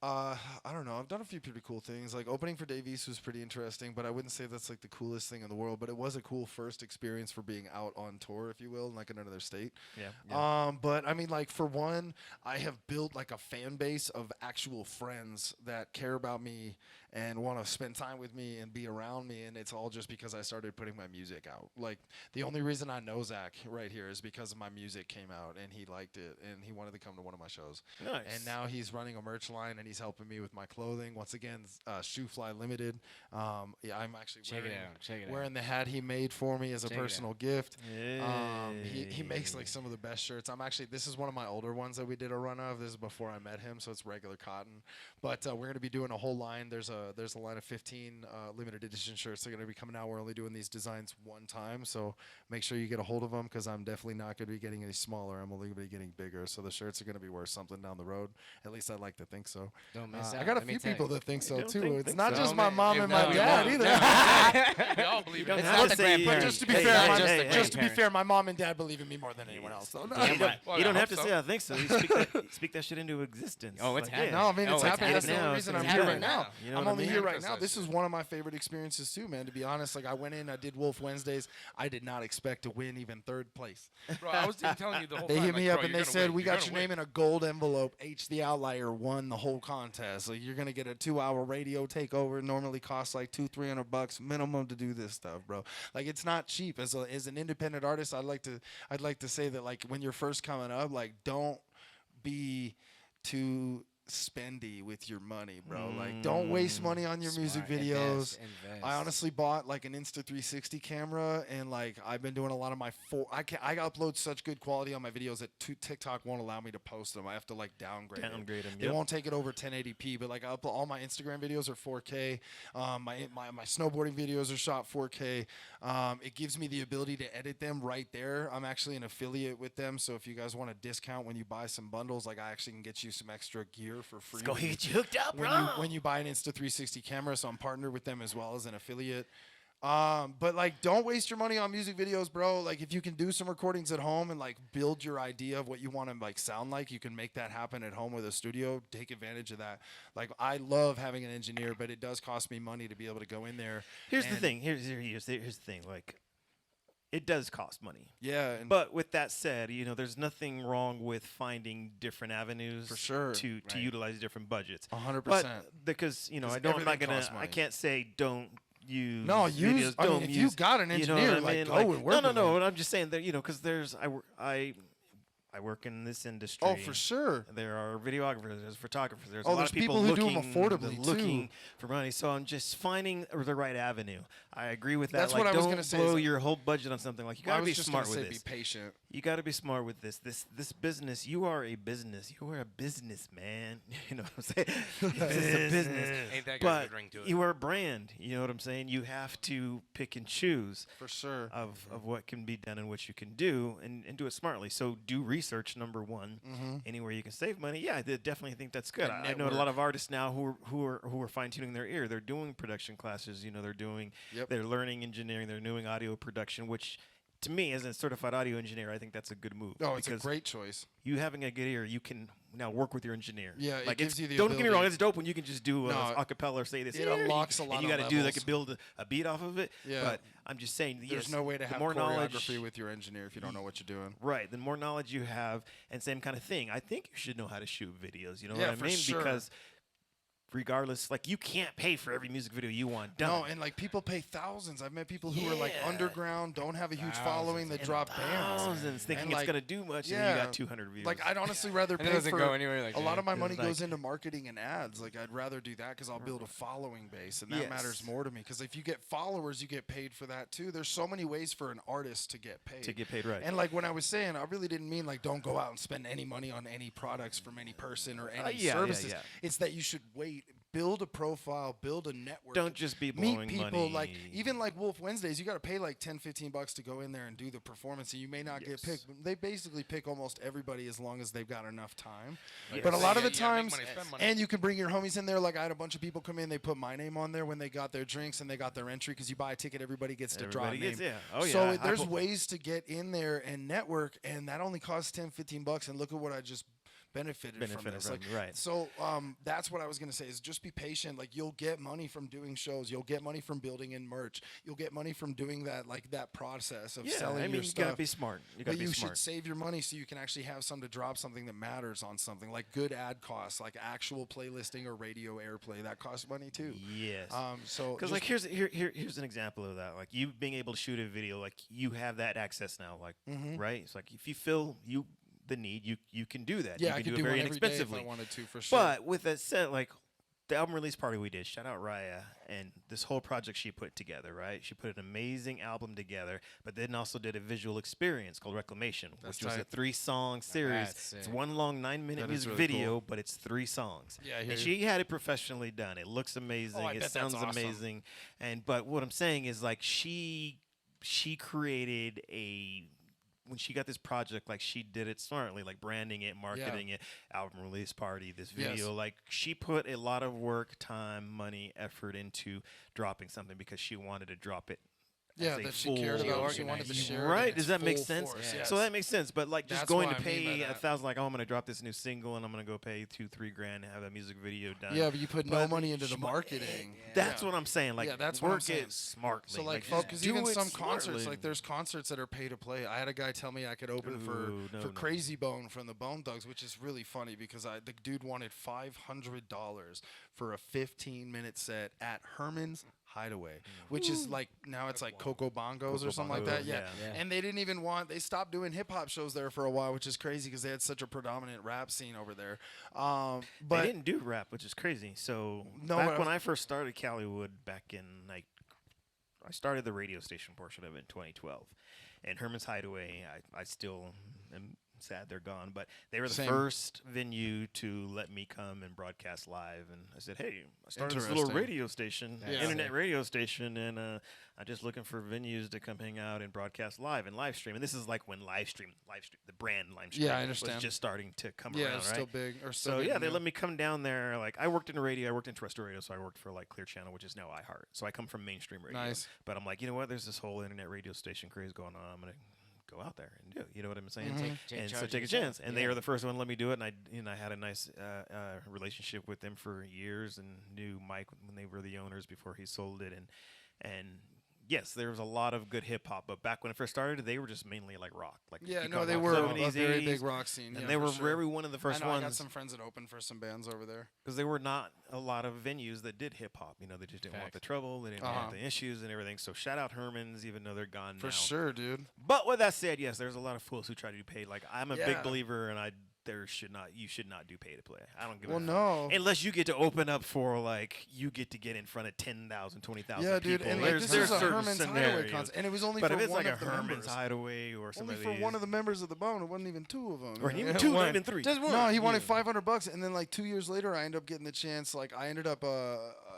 I don't know. I've done a few pretty cool things. Like opening for Dave East was pretty interesting, but I wouldn't say that's like the coolest thing in the world. But it was a cool first experience for being out on tour, if you will, in like another state. Yeah. But I mean, like for one, I have built like a fan base of actual friends that care about me and want to spend time with me and be around me, and it's all just because I started putting my music out. Like the only reason I know Zach right here is because my music came out and he liked it and he wanted to come to one of my shows. Nice. And now he's running a merch line and he's helping me with my clothing. Once again, Shoe Fly Limited. Yeah, I'm actually wearing the hat he made for me as a personal gift. Yeah. He makes like some of the best shirts. This is one of my older ones that we did a run of. This is before I met him, so it's regular cotton. But we're going to be doing a whole line. There's a line of 15 limited edition shirts. They're going to be coming out. We're only doing these designs one time, so make sure you get a hold of them because I'm definitely not going to be getting any smaller. I'm only going to be getting bigger. So the shirts are going to be worth something down the road. At least I'd like to think so. Don't miss out. I got a few people that think so too. It's think not so. just my mom and my dad either. We all believe don't it. have to say But your- just to be hey, fair, hey, just to be fair, my mom and dad believe in me more than anyone else. So, no. You don't, Well, you don't I have to hope say so. I think so. You speak that shit into existence. Oh, it's Like, happening. No, I mean, it's happening. That's the now, only reason it's I'm here right happening. now. You know I'm what I only mean? here right now. This Precisely. is one of my favorite experiences too, man. To be honest, like I went in, I did Wolf Wednesdays. I did not expect to win even third place. Bro, I was even telling you the whole They time. hit me like, up bro, and you're they gonna said, win. "We You're got gonna your name win." in a gold envelope. The Outlier won the whole contest. So you're gonna get a 2-hour radio takeover. It normally costs like $200-300 minimum to do this stuff, bro. Like it's not cheap. As an independent artist, I'd like to say that like when you're first coming up, like don't be too spendy with your money, bro. Like don't waste money on your music videos. I honestly bought like an Insta360 camera and like I've been doing a lot of my I upload such good quality on my videos that TikTok won't allow me to post them. I have to like downgrade them. They won't take it over 1080p, but like I upload all my Instagram videos are 4K. My snowboarding videos are shot 4K. It gives me the ability to edit them right there. I'm actually an affiliate with them, so if you guys want a discount when you buy some bundles, like I actually can get you some extra gear for free. Let's go get you hooked up, bro. When you buy an Insta360 camera, so I'm partnered with them as well as an affiliate. But like, don't waste your money on music videos, bro. Like, if you can do some recordings at home and like build your idea of what you want to like sound like, you can make that happen at home with a studio. Take advantage of that. Like, I love having an engineer, but it does cost me money to be able to go in there. Here's the thing. Here's the thing. Like, it does cost money. Yeah, But with that said, you know, there's nothing wrong with finding different avenues For sure. to utilize different budgets. 100%. But because, you know, 'Cause I'm not everything gonna. costs money. I can't say don't use. No, use. Videos, I don't mean, if use, you got an you know engineer, what I like mean? go Like, and work. No. with him. But I'm just saying that, you know, because I work in this industry. Oh, for sure. There are videographers, there's photographers, there's a Oh, lot there's of people people who do 'em looking, affordably, looking too. for money. So I'm just finding the right avenue. I agree with that. That's like, what I was don't gonna say blow is- your whole budget on something. Like you I gotta was be just smart gonna with say, this. be patient. You got to be smart with this. This business. You are a business. You are a business, man. You know what I'm saying? It's a business. Ain't that got a But good ring to it? you are a brand. You know what I'm saying? You have to pick and choose For sure. of what can be done and what you can do and do it smartly. So do research, number one. Anywhere you can save money, yeah, I definitely think that's good. And I know a lot network. of artists now who are fine tuning their ear. They're doing production classes. You know, Yep. they're learning engineering. They're doing audio production, which to me, as a certified audio engineer, I think that's a good move. Oh, it's a because great choice. you having a good ear, you can now work with your engineer. Yeah, it like gives it's, you the don't get me wrong, ability- it's dope when you can just do No, a cappella or say this. it here, unlocks a lot and you of gotta do like levels. build a beat off of it. Yeah. But I'm just saying, There's yes, no way to the have more knowledge choreography with your engineer if you don't know what you're doing. Right, the more knowledge you have, and same kind of thing. I think you should know how to shoot videos. You know Yeah, what I for mean? sure. Because regardless, like you can't pay for every music video you want done. No, and like people pay thousands. I've met people who are like Yeah. underground, don't have a huge following, that drop bands. thousands thinking And, it's like, gonna do much, and yeah, then you got 200 views. Like I'd honestly rather And it pay doesn't for go anywhere. Like a lot of my It's money like- goes into marketing and ads. Like I'd rather do that because I'll build a following base, and that Yes. matters more to me. Because if you get followers, you get paid for that too. There's so many ways for an artist to get paid. to get paid right. And like when I was saying, I really didn't mean like don't go out and spend any money on any products from any person or any yeah, services. yeah. It's that you should wait build a profile, build a network. Don't just be meet blowing people money. like even like Wolf Wednesdays. You got to pay like $10-15 to go in there and do the performance, and you may not get picked. But they basically pick almost everybody as long as they've got enough time. Yes. But a lot of the Make times, money, spend money. and you can bring your homies in there. Like I had a bunch of people come in. They put my name on there when they got their drinks and they got their entry because you buy a ticket, everybody gets to draw a Everybody name. gets- yeah. Oh, So yeah. there's ways to get in there and network, and that only costs $10-15. And look at what I just benefited from this. from, Like, right. So that's what I was gonna say is just be patient. Like you'll get money from doing shows. You'll get money from building in merch. You'll get money from doing that process of Yeah, selling I mean, your you stuff. gotta be smart. You But gotta be you smart. should save your money so you can actually have some to drop something that matters on something like good ad costs, like actual playlisting or radio airplay. That costs money too. Yes. So Because just- like here's an example of that. Like you being able to shoot a video, like you have that access now. Like right. It's like if you feel the need, you can do that. yeah, you I can could do do it very one every day if inexpensively. I wanted to for sure. But with that said, like the album release party we did, shout out Raya and this whole project she put together, right? She put an amazing album together, but then also did a visual experience called Reclamation, That's which was a tight. 3-song series. That's It's sick. one long 9-minute That is music really video, cool. but it's 3 songs. Yeah, I hear and you. she had it professionally done. It looks amazing. I It bet that's sounds awesome. amazing. But what I'm saying is like she created when she got this project, like she did it smartly, like branding it, marketing it, album release party, this Yes. video. Like she put a lot of work, time, money, effort into dropping something because she wanted to drop it. Yeah, as a that she cared full- about. She wanted to share. it in Right? its Does that make full sense? force, Yeah. yes. So that makes sense. But like just That's going what to I mean by pay that. $1,000, like, oh, I'm gonna drop this new single and I'm gonna go pay $2-3 grand and have a music video done. Yeah, but you put no But money into the she- marketing. That's Yeah. what I'm saying. Like, Yeah, that's what I'm work saying. it smartly. So like, just because do even it some concerts, smartly. like there's concerts that are pay to play. I had a guy tell me I could open Ooh, no, for no. Crazy Bone from the Bone Thugs, which is really funny because the dude wanted $500 for a 15-minute set at Herman's Hideaway, which is like now it's like Coco Bongos Coco or something like that. Bongos, Yeah. yeah. And they didn't even they stopped doing hip hop shows there for a while, which is crazy because they had such a predominant rap scene over there. But they didn't do rap, which is crazy. So No, back but when I first started CALLYWOOD back in like I started the radio station portion of it in 2012, and Herman's Hideaway. I still am sad they're gone, but they were the Same. first venue to let me come and broadcast live. And I said, hey, I started this little Interesting. radio station, Yeah. internet radio station, and I'm just looking for venues to come hang out and broadcast live and live stream. And this is like when live stream, the brand live stream, Yeah, I understand. was just starting to come yeah, around, it's right? still big. Or still So big yeah, they now. let me come down there. Like I worked in radio, I worked in terrestrial radio, so I worked for like Clear Channel, which is now iHeart. So I come from mainstream radio. Nice. But I'm like, you know what? There's this whole internet radio station craze going on. I'm gonna go out there and do it. You know what I'm saying? Mhm. And so charge take a yourself. chance. And they Yeah. are the first one to let me do it. And I had a nice relationship with them for years and knew Mike when they were the owners before he sold it. And yes, there was a lot of good hip hop, but back when it first started, they were just mainly like rock. Like Yeah, you no, call they rock were 70s, a very 80s, big rock scene. and yeah, they for were sure. very one of the first I know, ones. I got some friends that opened for some bands over there. Because there were not a lot of venues that did hip hop. You know, they just didn't want the Facts. trouble, they didn't Uh-huh. want the issues and everything. So shout out Herman's, even though they're gone For now. sure, dude. But with that said, yes, there's a lot of fools who try to do paid. Like I'm a Yeah. big believer, and you should not do pay to play. I don't give Well, a no. unless you get to open up for like you get to get in front of 10,000, 20,000 Yeah, dude. people. And like, there's this there's is a certain Herman's Hideaway scenarios. concert, and it was only But for if it's one like a of the Herman's members. Hideaway or something, Only for one of the members of the Bone. It wasn't even two of them. or you even know? two, One. not even three. Just one. No, he wanted Yeah. $500, and then like 2 years later, I ended up getting the chance. Like I ended up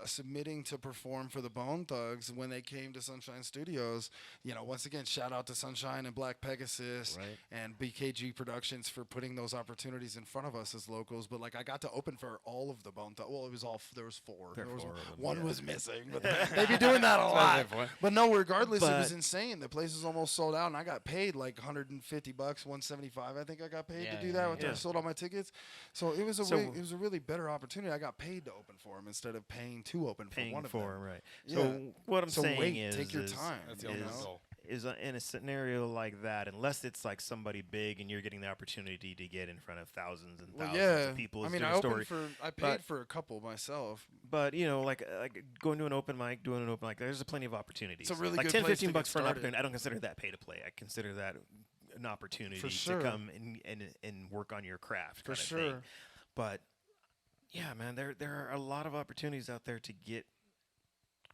submitting to perform for the Bone Thugs when they came to Sunshine Studios. You know, once again, shout out to Sunshine and Black Pegasus Right. and BKG Productions for putting those opportunities in front of us as locals. But like I got to open for all of the Bone Thugs. Well, it was all there was four. There There was were 4 of them, one yeah. was missing, but they be doing that a lot. good point. But no, regardless, it But- was insane. The place was almost sold out, and I got paid like $150, $175. I think I got paid Yeah, to do yeah, that yeah. after I Yeah. sold all my tickets. So it was So- it was a really better opportunity. I got paid to open for him instead of paying to open for paying one of for them. right. Yeah. So what I'm So saying wait, is, take your time. That's the you only know? goal. In a scenario like that, unless it's like somebody big and you're getting the opportunity to get in front of thousands and Well, thousands yeah. of people, I is mean, a I different story. I paid But- for a couple myself. But you know, like going to an open mic, doing an open mic, there's plenty of opportunities. It's a really like good 10, place to 15 get bucks for an started. opportunity. I don't consider that pay to play. I consider that an opportunity sure. to come and work on your craft. For kinda sure. thing. But yeah, man, there are a lot of opportunities out there to get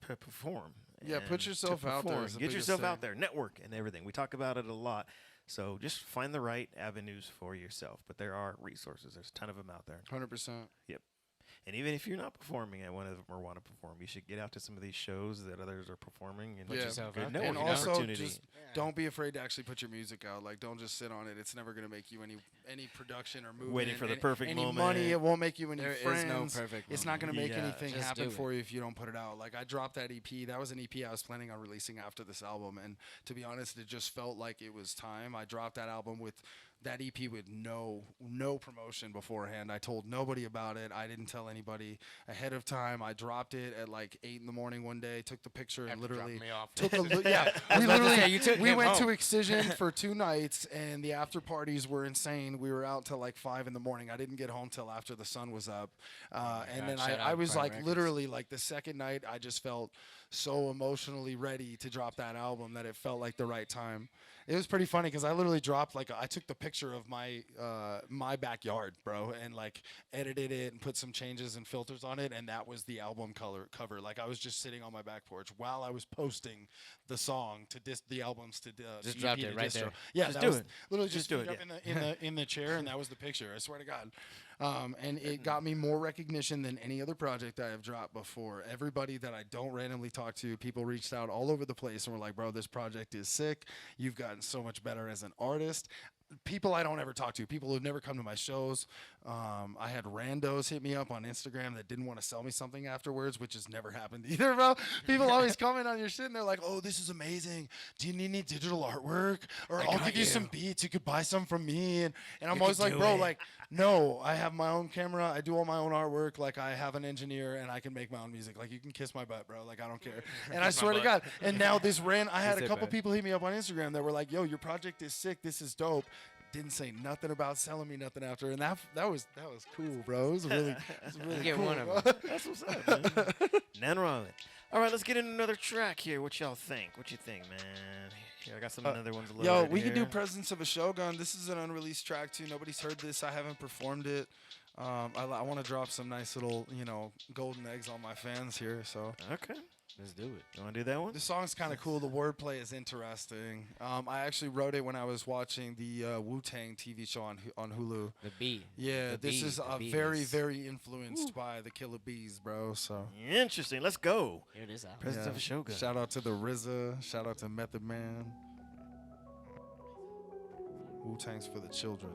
to perform. Yeah, put and to yourself out there perform. is the Get biggest yourself thing. out there, network and everything. We talk about it a lot. So just find the right avenues for yourself. But there are resources. There's a ton of them out there. 100%. And even if you're not performing at one of them or want to perform, you should get out to some of these shows that others are performing and Yeah. yourself good out there. networking And also, opportunity. just don't be afraid to actually put your music out. Like, don't just sit on it. It's never gonna make you any production or movement. Waiting for the perfect any moment. money. It won't make you any There is friends. no perfect It's moment. not gonna make Yeah. anything Just happen do for you if you don't put it out. Like, I dropped that EP. That was an EP I was planning on releasing after this album, and to be honest, it just felt like it was time. I dropped that album with that EP with no promotion beforehand. I told nobody about it. I didn't tell anybody ahead of time. I dropped it at like 8 in the morning one day. Took the picture and After literally dropping me off. took a look. I Yeah, was we about to literally say, you took we him went to home. Excision for 2 nights, and the after parties were insane. We were out till like 5 in the morning. I didn't get home till after the sun was up, and God, then shout I out was Prime like Records. literally like the second night I just felt so emotionally ready to drop that album that it felt like the right time. It was pretty funny because I literally dropped like I took the picture of my my backyard, bro, and like edited it and put some changes and filters on it, and that was the album cover. Like I was just sitting on my back porch while I was posting the song to the albums to Just EP dropped to it right distro. there. Yeah, Just that do was it. literally Just just do feet it, up in the chair, and that was the picture. I swear to God. And it got me more recognition than any other project I have dropped before. Everybody that I don't randomly talk to, people reached out all over the place and were like, bro, this project is sick. You've gotten so much better as an artist. People I don't ever talk to, people who've never come to my shows. I had randos hit me up on Instagram that didn't want to sell me something afterwards, which has never happened either, bro. People always comment on your shit and they're like, oh, this is amazing. Do you need any digital artwork? Or I'll give you some beats. You could buy some from me. And I'm always like, do bro, it. like, no, I have my own camera. I do all my own artwork. Like, I have an engineer and I can make my own music. Like, you can kiss my butt, bro. Like, I don't care. And I swear to God. And now I had Kiss a it, couple bud. people hit me up on Instagram that were like, yo, your project is sick. This is dope. Didn't say nothing about selling me nothing after, and that was cool, bro. It was really Get cool, one of bro. them. That's what's up, man. Nothing wrong with it. All right, let's get into another track here. What y'all think? What you think, man? Here, I got some other ones. Yo, we can do Presence of a Shogun. This is an unreleased track too. Nobody's heard this. I haven't performed it. I want to drop some nice little, golden eggs on my fans here. So Okay. Let's do it. You want to do that one? the song's kind of cool. The wordplay is interesting. I actually wrote it when I was watching the Wu-Tang TV show on Hulu. The B. Yeah, The this B, is the B very, is- very influenced by the Killer Bees, bro. So. Interesting. Let's go. Here it is out. Presence Yeah. of a Shogun. Shout out to the RZA. Shout out to Method Man. Wu-Tang's for the children.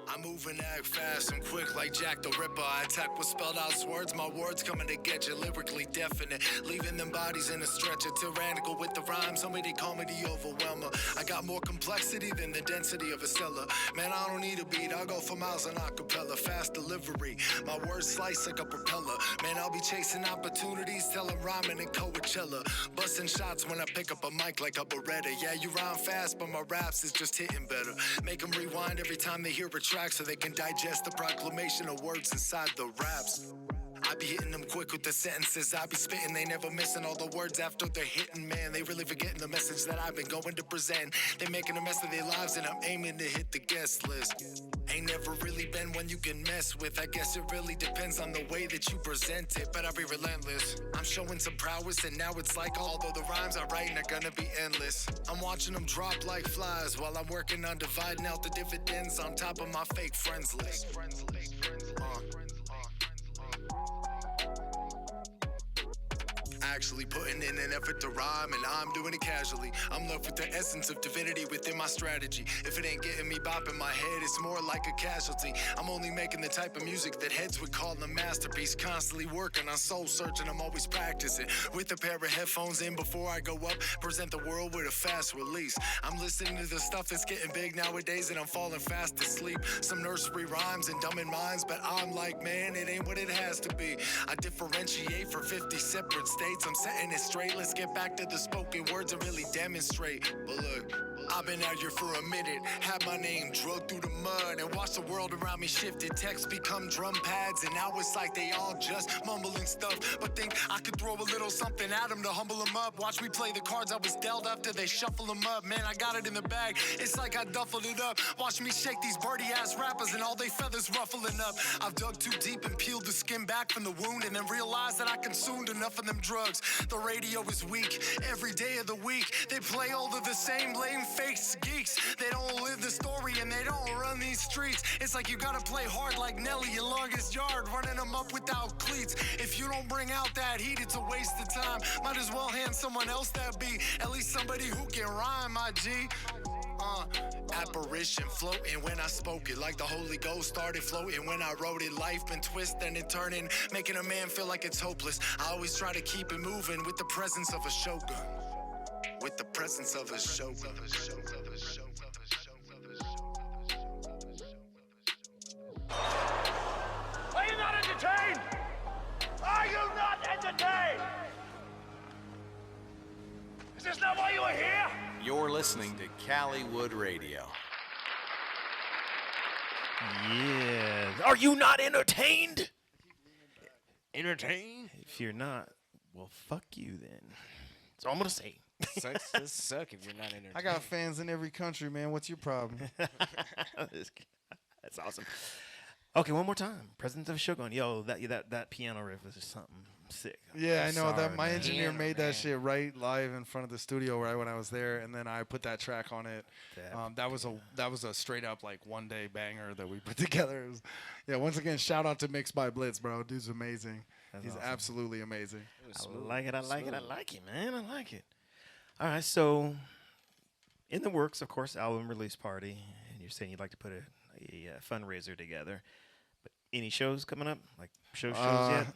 I move and act fast and quick like Jack the Ripper. I attack with spelled out words. My words coming to get you lyrically definite. Leaving them bodies in a stretcher. Tyrannical with the rhymes. Somebody call me the overwhelmer. I got more complexity than the density of a cellar. Man, I don't need a beat. I'll go for miles on acapella. Fast delivery. My words slice like a propeller. Man, I'll be chasing opportunities. Telling rhyming in Coachella. Busting shots when I pick up a mic like a Beretta. Yeah, you rhyme fast, but my raps is just hitting better. Make them rewind every time they hear a track so they can digest the proclamation of words inside the raps. I be hitting them quick with the sentences I be spitting. They never missing all the words after they're hitting, man. They really forgetting the message that I've been going to present. They making a mess of their lives and I'm aiming to hit the guest list. Ain't never really been one you can mess with. I guess it really depends on the way that you present it, but I'll be relentless. I'm showing some prowess and now it's like although the rhymes I writing are gonna be endless. I'm watching them drop like flies while I'm working on dividing out the dividends on top of my fake friends list. Actually putting in an effort to rhyme and I'm doing it casually. I'm left with the essence of divinity within my strategy. If it ain't getting me bop in my head, it's more like a casualty. I'm only making the type of music that heads would call a masterpiece. Constantly working on soul searching, I'm always practicing. With a pair of headphones in before I go up, present the world with a fast release. I'm listening to the stuff that's getting big nowadays and I'm falling fast asleep. Some nursery rhymes and dumb in minds, but I'm like, man, it ain't what it has to be. I differentiate for 50 separate states. I'm setting it straight. Let's get back to the spoken words and really demonstrate. But look. I've been out here for a minute, had my name drugged through the mud and watched the world around me shifted. Texts become drum pads and now it's like they all just mumbling stuff. But think I could throw a little something at them to humble them up. Watch me play the cards I was dealt after they shuffle them up. Man, I got it in the bag, it's like I duffled it up. Watch me shake these birdie ass rappers and all they feathers ruffling up. I've dug too deep and peeled the skin back from the wound and then realized that I consumed enough of them drugs. The radio is weak, every day of the week they play all of the same lame fakes geeks. They don't live the story and they don't run these streets. It's like you gotta play hard like Nelly in Longest Yard, running them up without cleats. If you don't bring out that heat, it's a waste of time. Might as well hand someone else that beat, at least somebody who can rhyme, my G. Apparition floating when I spoke it, like the Holy Ghost started floating when I wrote it. Life been twisting and turning, making a man feel like it's hopeless. I always try to keep it moving with the presence of a shogun. With the presence of a shogun. Are you not entertained? Are you not entertained? Is this not why you are here? You're listening to CALLYWOOD Radio. Yeah. Are you not entertained? Entertain? If you're not, well, fuck you then. That's all I'm going to say. Sucks to suck if you're not entertained. I got fans in every country, man. What's your problem? That's awesome. Okay, one more time. Presence of Shogun. Yo, that piano riff is just something sick. Yeah, I know Sorry, that my man. engineer Piano, made man. that shit right live in front of the studio right when I was there, and then I put that track on it. That was a straight up like one day banger that we put together. It was, yeah, once again, shout out to Mixed by Blitz, bro. Dude's amazing. He's awesome. absolutely amazing. I like it, man. I like it. All right, so in the works, of course, album release party, and you're saying you'd like to put a fundraiser together. But any shows coming up? Like shows yet?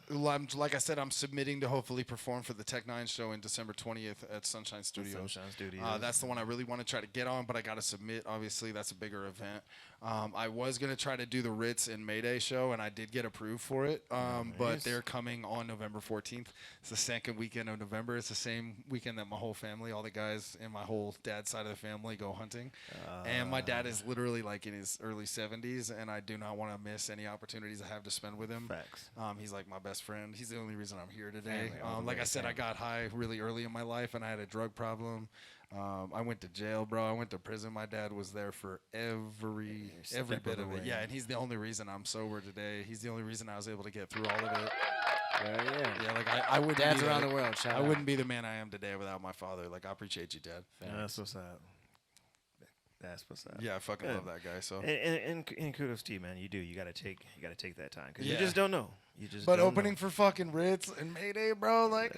Like I said, I'm submitting to hopefully perform for the Tech 9 show in December 20th at Sunshine Studios. Sunshine Studios. That's the one I really want to try to get on, but I got to submit. Obviously, that's a bigger event. I was going to try to do the Ritz and Mayday show, and I did get approved for it. But they're coming on November 14th. It's the second weekend of November. It's the same weekend that my whole family, all the guys in my whole dad's side of the family go hunting. And my dad is literally like in his early 70s, and I do not want to miss any opportunities I have to spend with him. Facts. He's like my best friend. He's the only reason I'm here today. Like I said, I got high really early in my life, and I had a drug problem. I went to jail, bro. I went to prison. My dad was there for every bit of it. Yeah, and he's the only reason I'm sober today. He's the only reason I was able to get through all of it. Yeah, like I wouldn't. Dads be around the world. Shout I out. wouldn't be the man I am today without my father. Like I appreciate you, Dad. That's what's up. That's what's up. Yeah, I fucking love that guy. So. And kudos to you, man. You do. You gotta take that time because you Yeah. just don't know. You just. But don't opening know. for fucking Ritz and Mayday, bro, like,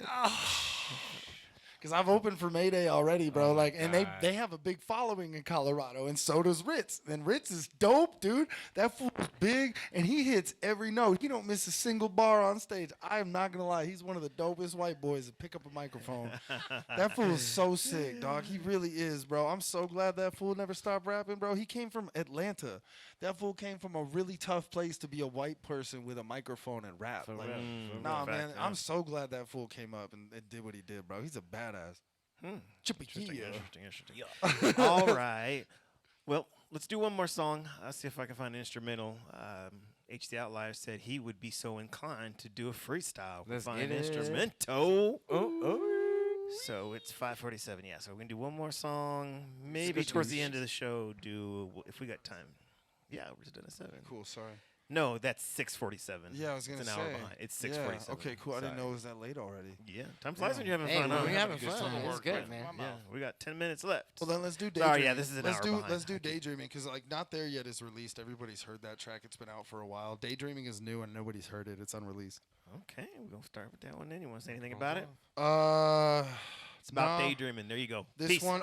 because I've opened for Mayday already, bro. Like, and they have a big following in Colorado, and so does Ritz. And Ritz is dope, dude. That fool is big, and he hits every note. He don't miss a single bar on stage. I am not gonna lie, he's one of the dopest white boys to pick up a microphone. That fool is so sick, dog. He really is, bro. I'm so glad that fool never stopped rapping, bro. He came from Atlanta. That fool came from a really tough place to be a white person with a microphone and rap. Like, nah, man, I'm so glad that fool came up and did what he did, bro. He's a badass. Interesting. All right. Well, let's do one more song. I'll see if I can find an instrumental. HtheOutlier said he would be so inclined to do a freestyle. Let's find get an it. instrumental. So it's 5:47. Yeah. So we're gonna do one more song. Maybe towards the end of the show. If we got time. Yeah, we're just done at 7. Cool, sorry. No, that's 6:47. Yeah, I was gonna it's say. an hour behind. It's 6:47. Okay, cool. I didn't Sorry. know it was that late already. Yeah, time flies when you're having Hey, fun. when huh? we're having Good fun. stuff. It's good, man. Yeah, we got 10 minutes left. Well, then let's do Sorry, daydreaming. yeah, this is an hour behind. Let's do daydreaming because like Not There Yet is released. Everybody's heard that track. It's been out for a while. Daydreaming is new and nobody's heard it. It's unreleased. Okay, we're gonna start with that one. Then you want to say anything about it? It's about nah. daydreaming. There you go. This Peace. one,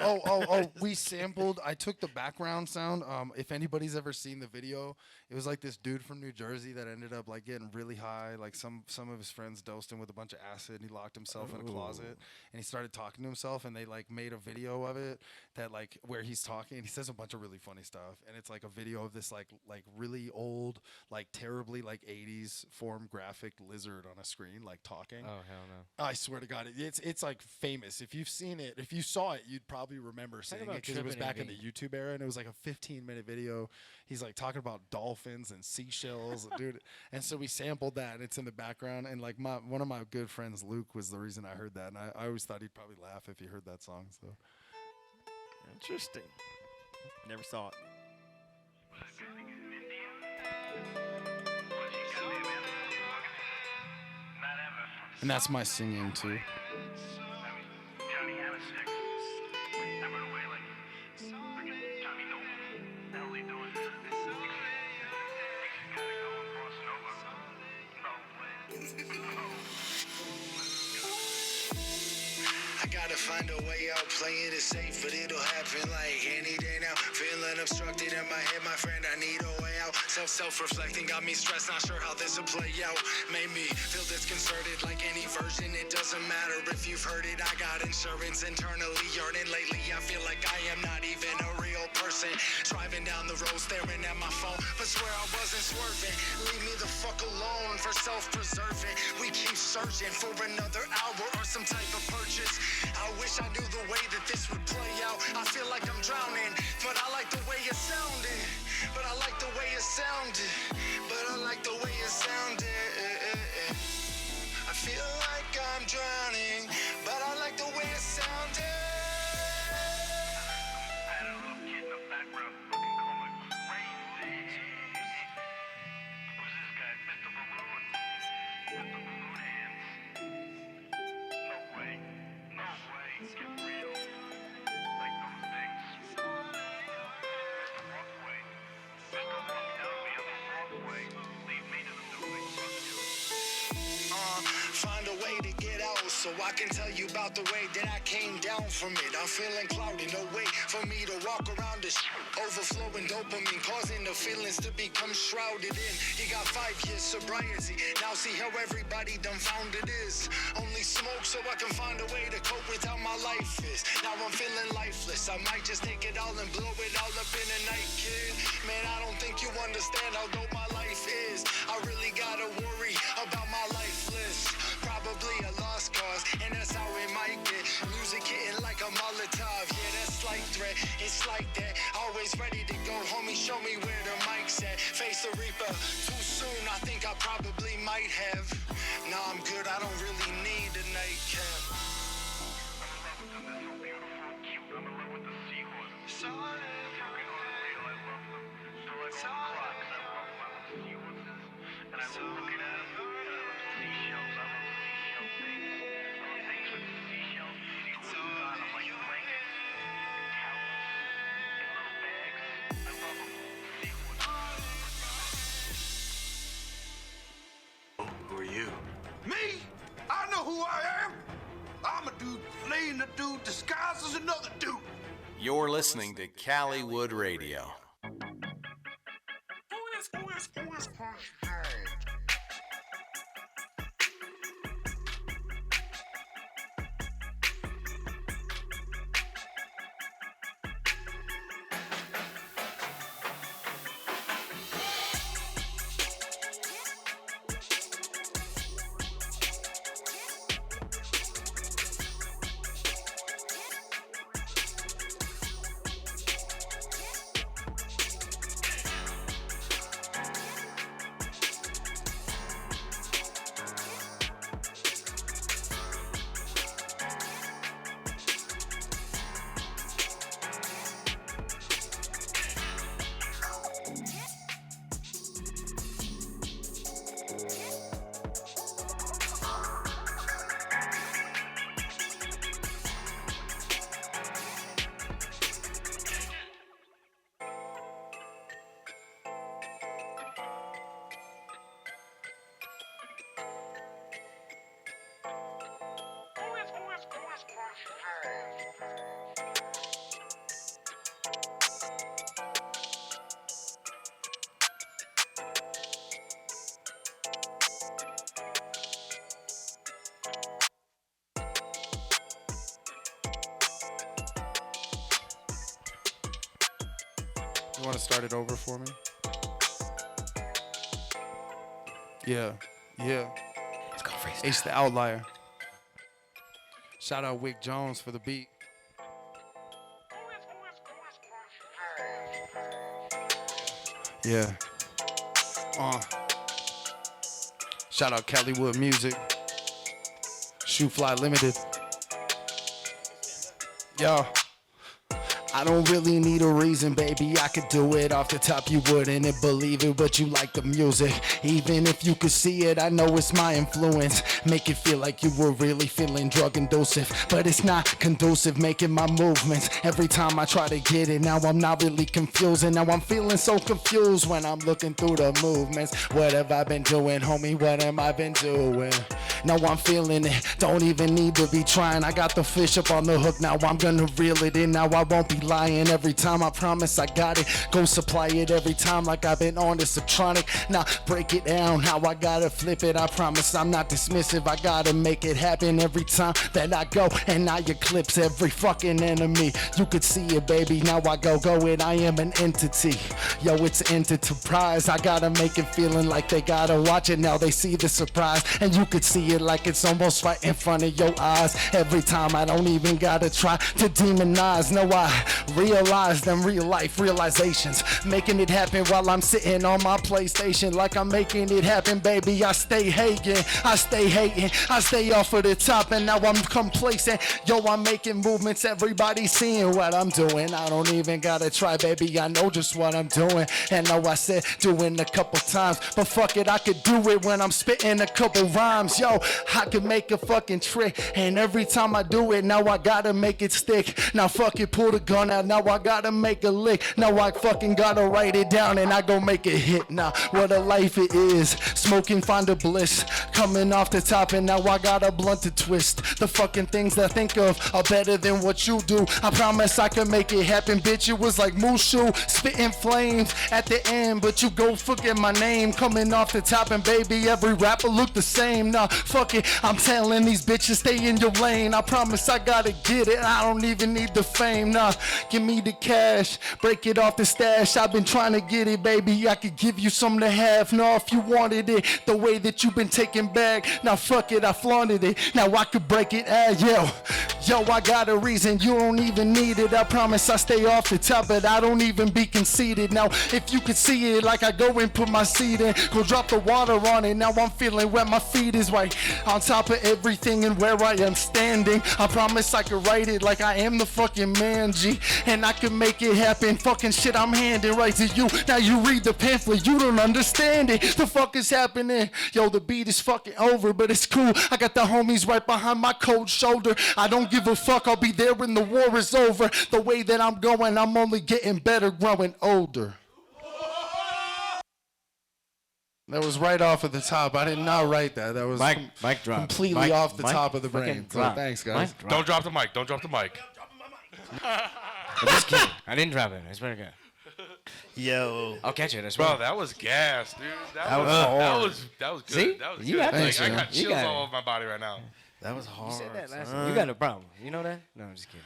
we sampled. I took the background sound. If anybody's ever seen the video, it was like this dude from New Jersey that ended up like getting really high. Like some of his friends dosed him with a bunch of acid, and he locked himself in a closet. And he started talking to himself, and they like made a video of it that like where he's talking. And he says a bunch of really funny stuff, and it's like a video of this like really old, like terribly like 80s form graphic lizard on a screen like talking. Oh hell no! I swear to God, it's like famous. If if you've seen it, if you saw it, you'd probably remember seeing it about because it was tripping back in the and YouTube era, and it was like a 15-minute video. He's like talking about dolphins and seashells, dude. And so we sampled that, and it's in the background. And like one of my good friends, Luke, was the reason I heard that, and I always thought he'd probably laugh if he heard that song. So Interesting. Never saw it. and that's my singing too. I gotta find a way out, playing it safe, but it'll happen like any day now. Feeling obstructed in my head, my friend, I need a way out. Self-reflecting got me stressed, not sure how this will play out. Made me feel disconcerted like any version, it doesn't matter if you've heard it. I got insurance internally yearning. Lately I feel like I am not even a real person. Driving down the road, staring at my phone, but swear I wasn't swerving. Leave me the fuck alone for self-preserving. We keep searching for another hour or some type of purchase. I wish I knew the way that this would play out. I feel like I'm drowning, but I like the way it sounded. But I like the way it sounded. But I like the way it sounded. I feel like I'm drowning, but I like the way it sounded. I had a little kid in the background fucking going crazy. Who's this guy? Mr. Balloon. Mr. Balloon Hands. No way. No way. Get real. Like those things. Mr. Walkway. Mr. Walk down me on the wrong way. Leave me to the doing. Fuck you. Find a way to get out so I can tell you about the way that I came down from it. I'm feeling cloudy, no way for me to walk around this overflowing dopamine, causing the feelings to become shrouded in. You got 5 years sobriety, now see how everybody dumbfounded is. Only smoke so I can find a way to cope with how my life is. Now I'm feeling lifeless, I might just take it all and blow it all up in a night, kid. Man, I don't think you understand how dope my life is. I really gotta worry about my life list. Probably a lost cause, and that's how it might get. Music hitting like a Molotov, yeah, that's like threat. It's like that, always ready to go. Homie, show me where the mic's at. Face the Reaper, too soon, I think I probably might have. Nah, I'm good, I don't really need a nightcap. I'm in love with them, they're so beautiful, cute. I'm in love with the seahorses. They're fucking unreal, I love them. They're like on the clock, 'cause I love my seahorses. And I love looking at them, and I love seashells, I love seashell things. I love things with seashells, seahorses on them, like blankets, towels, in little bags. I love them. Seahorses. Who are you? Me? I know who I am. I'm a dude playing a dude disguised as another dude. You're listening to CALLYWOOD Radio. You want to start it over for me? Yeah. Let's go freestyle. The Outlier. Shout out Wick Jones for the beat. Yeah. Shout out CALLYWOOD Music. Shoe Fly Limited. Yo. I don't really need a reason, baby. I could do it off the top. You wouldn't believe it, but you like the music. Even if you could see it, I know it's my influence. Make it feel like you were really feeling drug inducive, but it's not conducive, making my movements. Every time I try to get it, now I'm not really confused. And now I'm feeling so confused when I'm looking through the movements. What have I been doing, homie? What am I been doing? Now I'm feeling it, don't even need to be trying. I got the fish up on the hook, now I'm gonna reel it in. Now I won't be lying every time, I promise I got it. Go supply it every time like I've been on the Subtronic. Now break it down, how I gotta flip it. I promise I'm not dismissive, I gotta make it happen every time that I go. And I eclipse every fucking enemy. You could see it, baby, now I go and I am an entity. Yo, it's enterprise, I gotta make it feeling like they gotta watch it. Now they see the surprise, and you could see it like it's almost right in front of your eyes. Every time I don't even gotta try to demonize. No, I realize them real life realizations, making it happen while I'm sitting on my PlayStation. Like I'm making it happen, baby. I stay hating, I stay hating, I stay off of the top, and now I'm complacent. Yo, I'm making movements, everybody seeing what I'm doing. I don't even gotta try, baby, I know just what I'm doing. And know I said doing a couple times, but fuck it, I could do it when I'm spitting a couple rhymes. Yo, I can make a fucking trick, and every time I do it, now I gotta make it stick. Now fuck it, pull the gun out, now I gotta make a lick. Now I fucking gotta write it down, and I gon' make it hit. Now what a life it is, smoking find a bliss, coming off the top, and now I got a blunt to twist. The fucking things that I think of are better than what you do. I promise I can make it happen, bitch. It was like Mushu, spitting flames at the end, but you go forget my name. Coming off the top, and baby, every rapper look the same. Nah, fuck it, I'm telling these bitches stay in your lane. I promise I gotta get it, I don't even need the fame. Nah, give me the cash, break it off the stash. I've been trying to get it, baby, I could give you some to have. No, if you wanted it the way that you've been taking back, now fuck it, I flaunted it, now I could break it. Yo, I got a reason, you don't even need it. I promise I stay off the top, but I don't even be conceited. Now if you could see it, like I go and put my seed in, go drop the water on it. Now I'm feeling where my feet is right on top of everything and where I am standing. I promise I could write it like I am the fucking man, G, and I can make it happen. Fucking shit I'm handing right to you. Now you read the pamphlet, you don't understand it. The fuck is happening? Yo, the beat is fucking over, but it's cool. I got the homies right behind my cold shoulder. I don't give a fuck, I'll be there when the war is over. The way that I'm going, I'm only getting better, growing older. That was right off of the top. I did not write that. That was mic drop. Completely off the top of the brain. So thanks, guys. Don't drop the mic. Don't drop the mic. I'm just kidding. I didn't drop it. I swear to God. Yo. I'll catch it. I swear. Bro, that was gas, dude. That was hard. That was good. See? That was You good. got Like, this, I man. got You chills got all it. over my body right now. That was hard. You said that last time. You got a problem. You know that? No, I'm just kidding.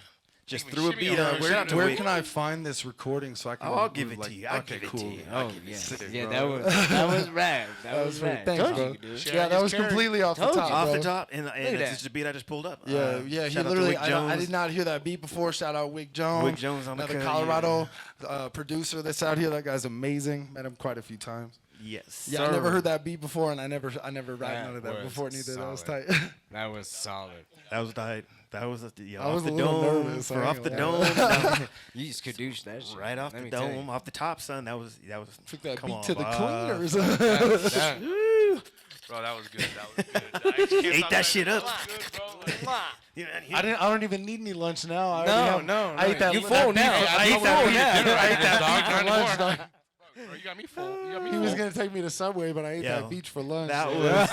Just We threw a shimmy beat over on. there. Where can I find this recording so I can? Oh, I'll give remove, it to you. I'll okay, give it cool. to you. Oh, yeah. Sick, Yeah, bro. that was rad. That was sweet. rad. Thanks, Told you bro. you could do it. Yeah, that was Sharon, completely off the told top. you. Off bro. the top, and at it's that. just a beat I just pulled up. Yeah, he shout out to literally. Wick I Jones. did not hear that beat before. Shout out Wick Jones. Wick Jones on the another cut, Colorado producer that's out here. That guy's amazing. Met him quite a few times. Yes. Yeah, I never heard that beat before, and I never rapped That none of that was before neither. That was tight. solid. That was solid. That was tight. That was I off was the a little dome. nervous, For I off ain't the gonna dome. You just kadoosh that shit. Right off Let the me tell you. dome, off the top, son. That was. Took that come beat on, to the boss. cleaners. Bro, that was good. That was good. Ate that shit up. I don't even need any lunch now. I I ate that. You full now. I You ate that full beat. now. I ate that Dog, beat for not lunch. anymore. dog. Bro, you got me full. You got me He full. was gonna take me to Subway, but I ate Yo, that beach for lunch. That so- was.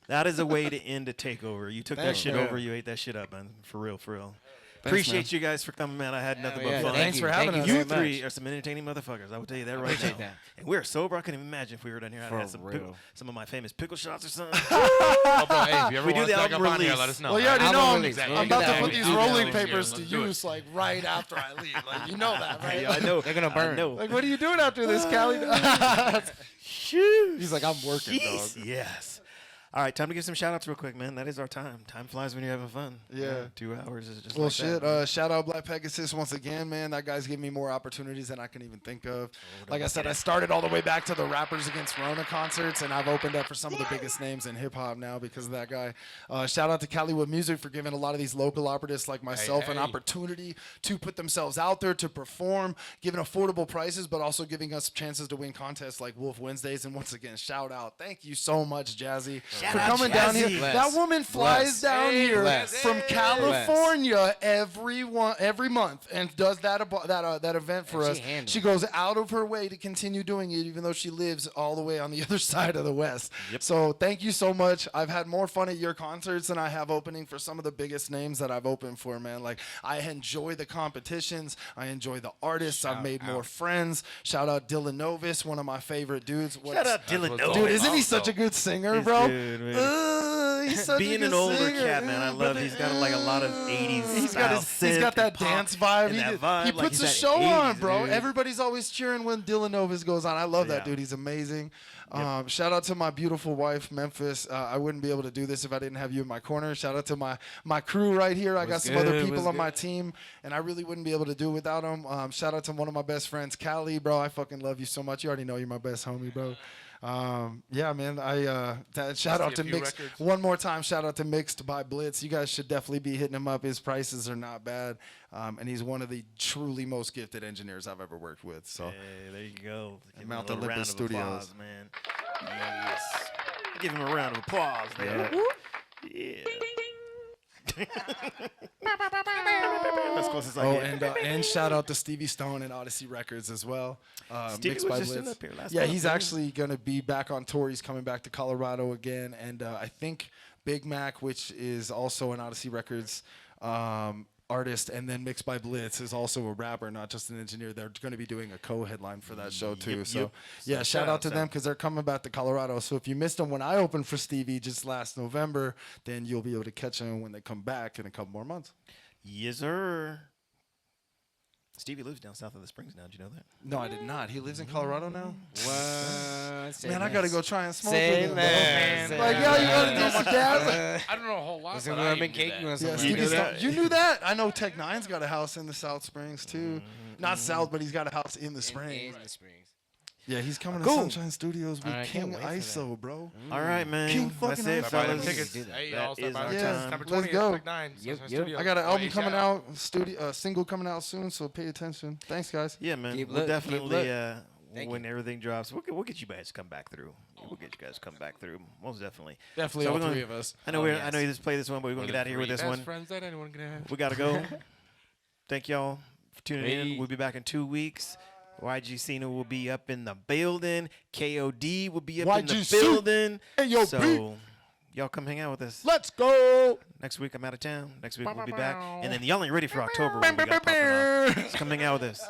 That is a way to end a takeover. You took that Thanks, shit man. over. You ate that shit up, man. For real, for real. Thanks, Appreciate you guys for coming, man. I had nothing yeah, but fun. Thanks for having us. You very much. three are some entertaining motherfuckers. I will tell you that right appreciate now. that. And we're sober. I couldn't even imagine if we were down here. I'd For had real. some of my famous pickle shots or something. Oh, bro, hey, if you ever We do want the to stack up album on here, release. let us know. Well, you already Album know release. I'm We'll about do to that. put these We'll do that. rolling Yeah, papers let's to do it. use like right after I leave. Like you know that, right? Yeah, I know. They're gonna burn. I know. Like what are you doing after this, Callie? Shoot. He's like, I'm working, Jeez, dog. yes. All right, time to give some shout outs real quick, man. That is our time. Time flies when you're having fun. Yeah. 2 hours is just Well, like shit. that. Shout out Black Pegasus once again, man. That guy's giving me more opportunities than I can even think of. Like I said, I started all the way back to the Rappers Against Rona concerts, and I've opened up for some of the biggest names in hip hop now because of that guy. Shout out to CALLYWOOD Music for giving a lot of these local artists like myself an opportunity to put themselves out there, to perform, giving affordable prices, but also giving us chances to win contests like Wolf Wednesdays. And once again, shout out. Thank you so much, Jazzy, for coming down here. Bless. That woman flies down here Bless. from California every month and does that event for us. She goes out of her way to continue doing it, even though she lives all the way on the other side of the West. So thank you so much. I've had more fun at your concerts than I have opening for some of the biggest names that I've opened for, man. Like, I enjoy the competitions. I enjoy the artists. I've made more friends. Shout out Dylan Novis, one of my favorite dudes. Shout out Dylan Novis. Dude, isn't he such a good singer, He's bro? good, man. He's such Being a good an older singer. cat, man, I love. He's got like a lot of '80s. He's style got that synth and dance pop vibe. and He, that did- vibe. he Like, puts he's a that show on, 80s, bro. dude. Everybody's always cheering when Dylan Novis goes on. I love that dude. He's amazing. Shout out to my beautiful wife, Memphis. I wouldn't be able to do this if I didn't have you in my corner. Shout out to my crew right here. I got some other people on my team, and I really wouldn't be able to do it without them. Shout out to one of my best friends, Callie, bro. I fucking love you so much. You already know you're my best homie, bro. Yeah, man. Shout out to Mixed one more time. Shout out to Mixed by Blitz. You guys should definitely be hitting him up. His prices are not bad, and he's one of the truly most gifted engineers I've ever worked with. So, hey, there you go. Give him Mount a little round Olympus of Studios. applause, man. Yes. Give him a round of applause, man. Yeah. That's close as I get. and shout out to Stevie Stone and Odyssey Records as well. Stevie Mixed was by just in Blitz. up here last Yeah, month, he's man. actually gonna be back on tour. He's coming back to Colorado again, and I think Big Mac, which is also an Odyssey Records artist, and then Mixed by Blitz is also a rapper, not just an engineer. They're going to be doing a co-headline for that show too. So yeah, shout out to them because they're coming back to Colorado. So if you missed them when I opened for Stevie just last November, then you'll be able to catch them when they come back in a couple more months. Yes, sir. Stevie lives down south of the Springs now. Did you know that? No, I did not. He lives in Colorado now? What? Man, I got to go try and smoke Say with him, bro. less. Like, yo, you got to do some gas. I don't know a whole lot. Listen, But I've I been knew caking that. on Yeah, some. Stevie knew Stone. that? You knew that? I know Tech Nine's got a house in the South Springs too. Not South, but he's got a house in the Springs. In the Springs. Yeah, he's coming Cool. to Sunshine Studios with I can't King wait for that. ISO, bro. All right, man. King That's fucking it, Stop Buy them fellas. tickets. Do that. Hey, That y'all stop is by our the time. September Let's 20th, go. Tech Nine, Sunshine Yep. Studios. I got an album Watch coming out, single coming out soon, so pay attention. Thanks, guys. Yeah, man. Keep We'll look, keep definitely, look. Thank when everything drops, we'll get you guys to come back through. We'll get you guys to come back through. Most definitely. Definitely So all we're gonna- three of us. I know Oh, I yes. know you just play this one, but we're gonna get out of here with this one. Friends that anyone can have. We gotta go. Thank y'all for tuning in. Hey. We'll be back in 2 weeks. YG Cena will be up in the building. KOD will be up in the YGC. building. Hey, yo, so y'all come hang out with us. Let's go. Next week I'm out of town. Next week we'll be back. And then y'all ain't ready for October. When we got popping off. So come hang out with us.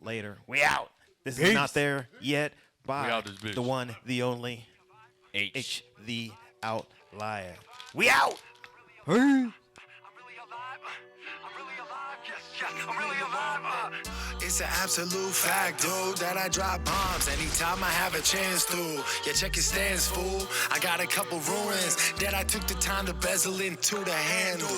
Later. We out. This is Not There Yet by out this bitch. the one, the only H the Outlier. We out. It's an absolute fact, dude, that I drop bombs anytime I have a chance to. Yeah, check your stance, fool. I got a couple ruins that I took the time to bezel into the handle.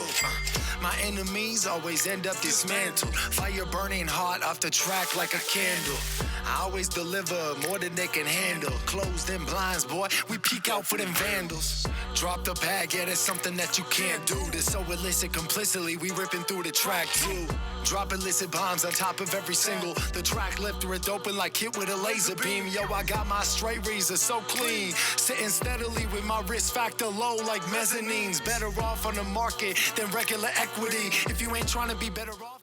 My enemies always end up dismantled. Fire burning hot off the track like a candle. I always deliver more than they can handle. Closed in blinds, boy, we peek out for them vandals. Drop the bag, yeah, that's something that you can't do. This so illicit, complicitly, we ripping through the track too. Drop illicit bombs on top of every single. The track lifter, it's open like hit with a laser beam. Yo, I got my straight razor so clean. Sitting steadily with my risk factor low like mezzanines. Better off on the market than regular equity. If you ain't trying to be better off.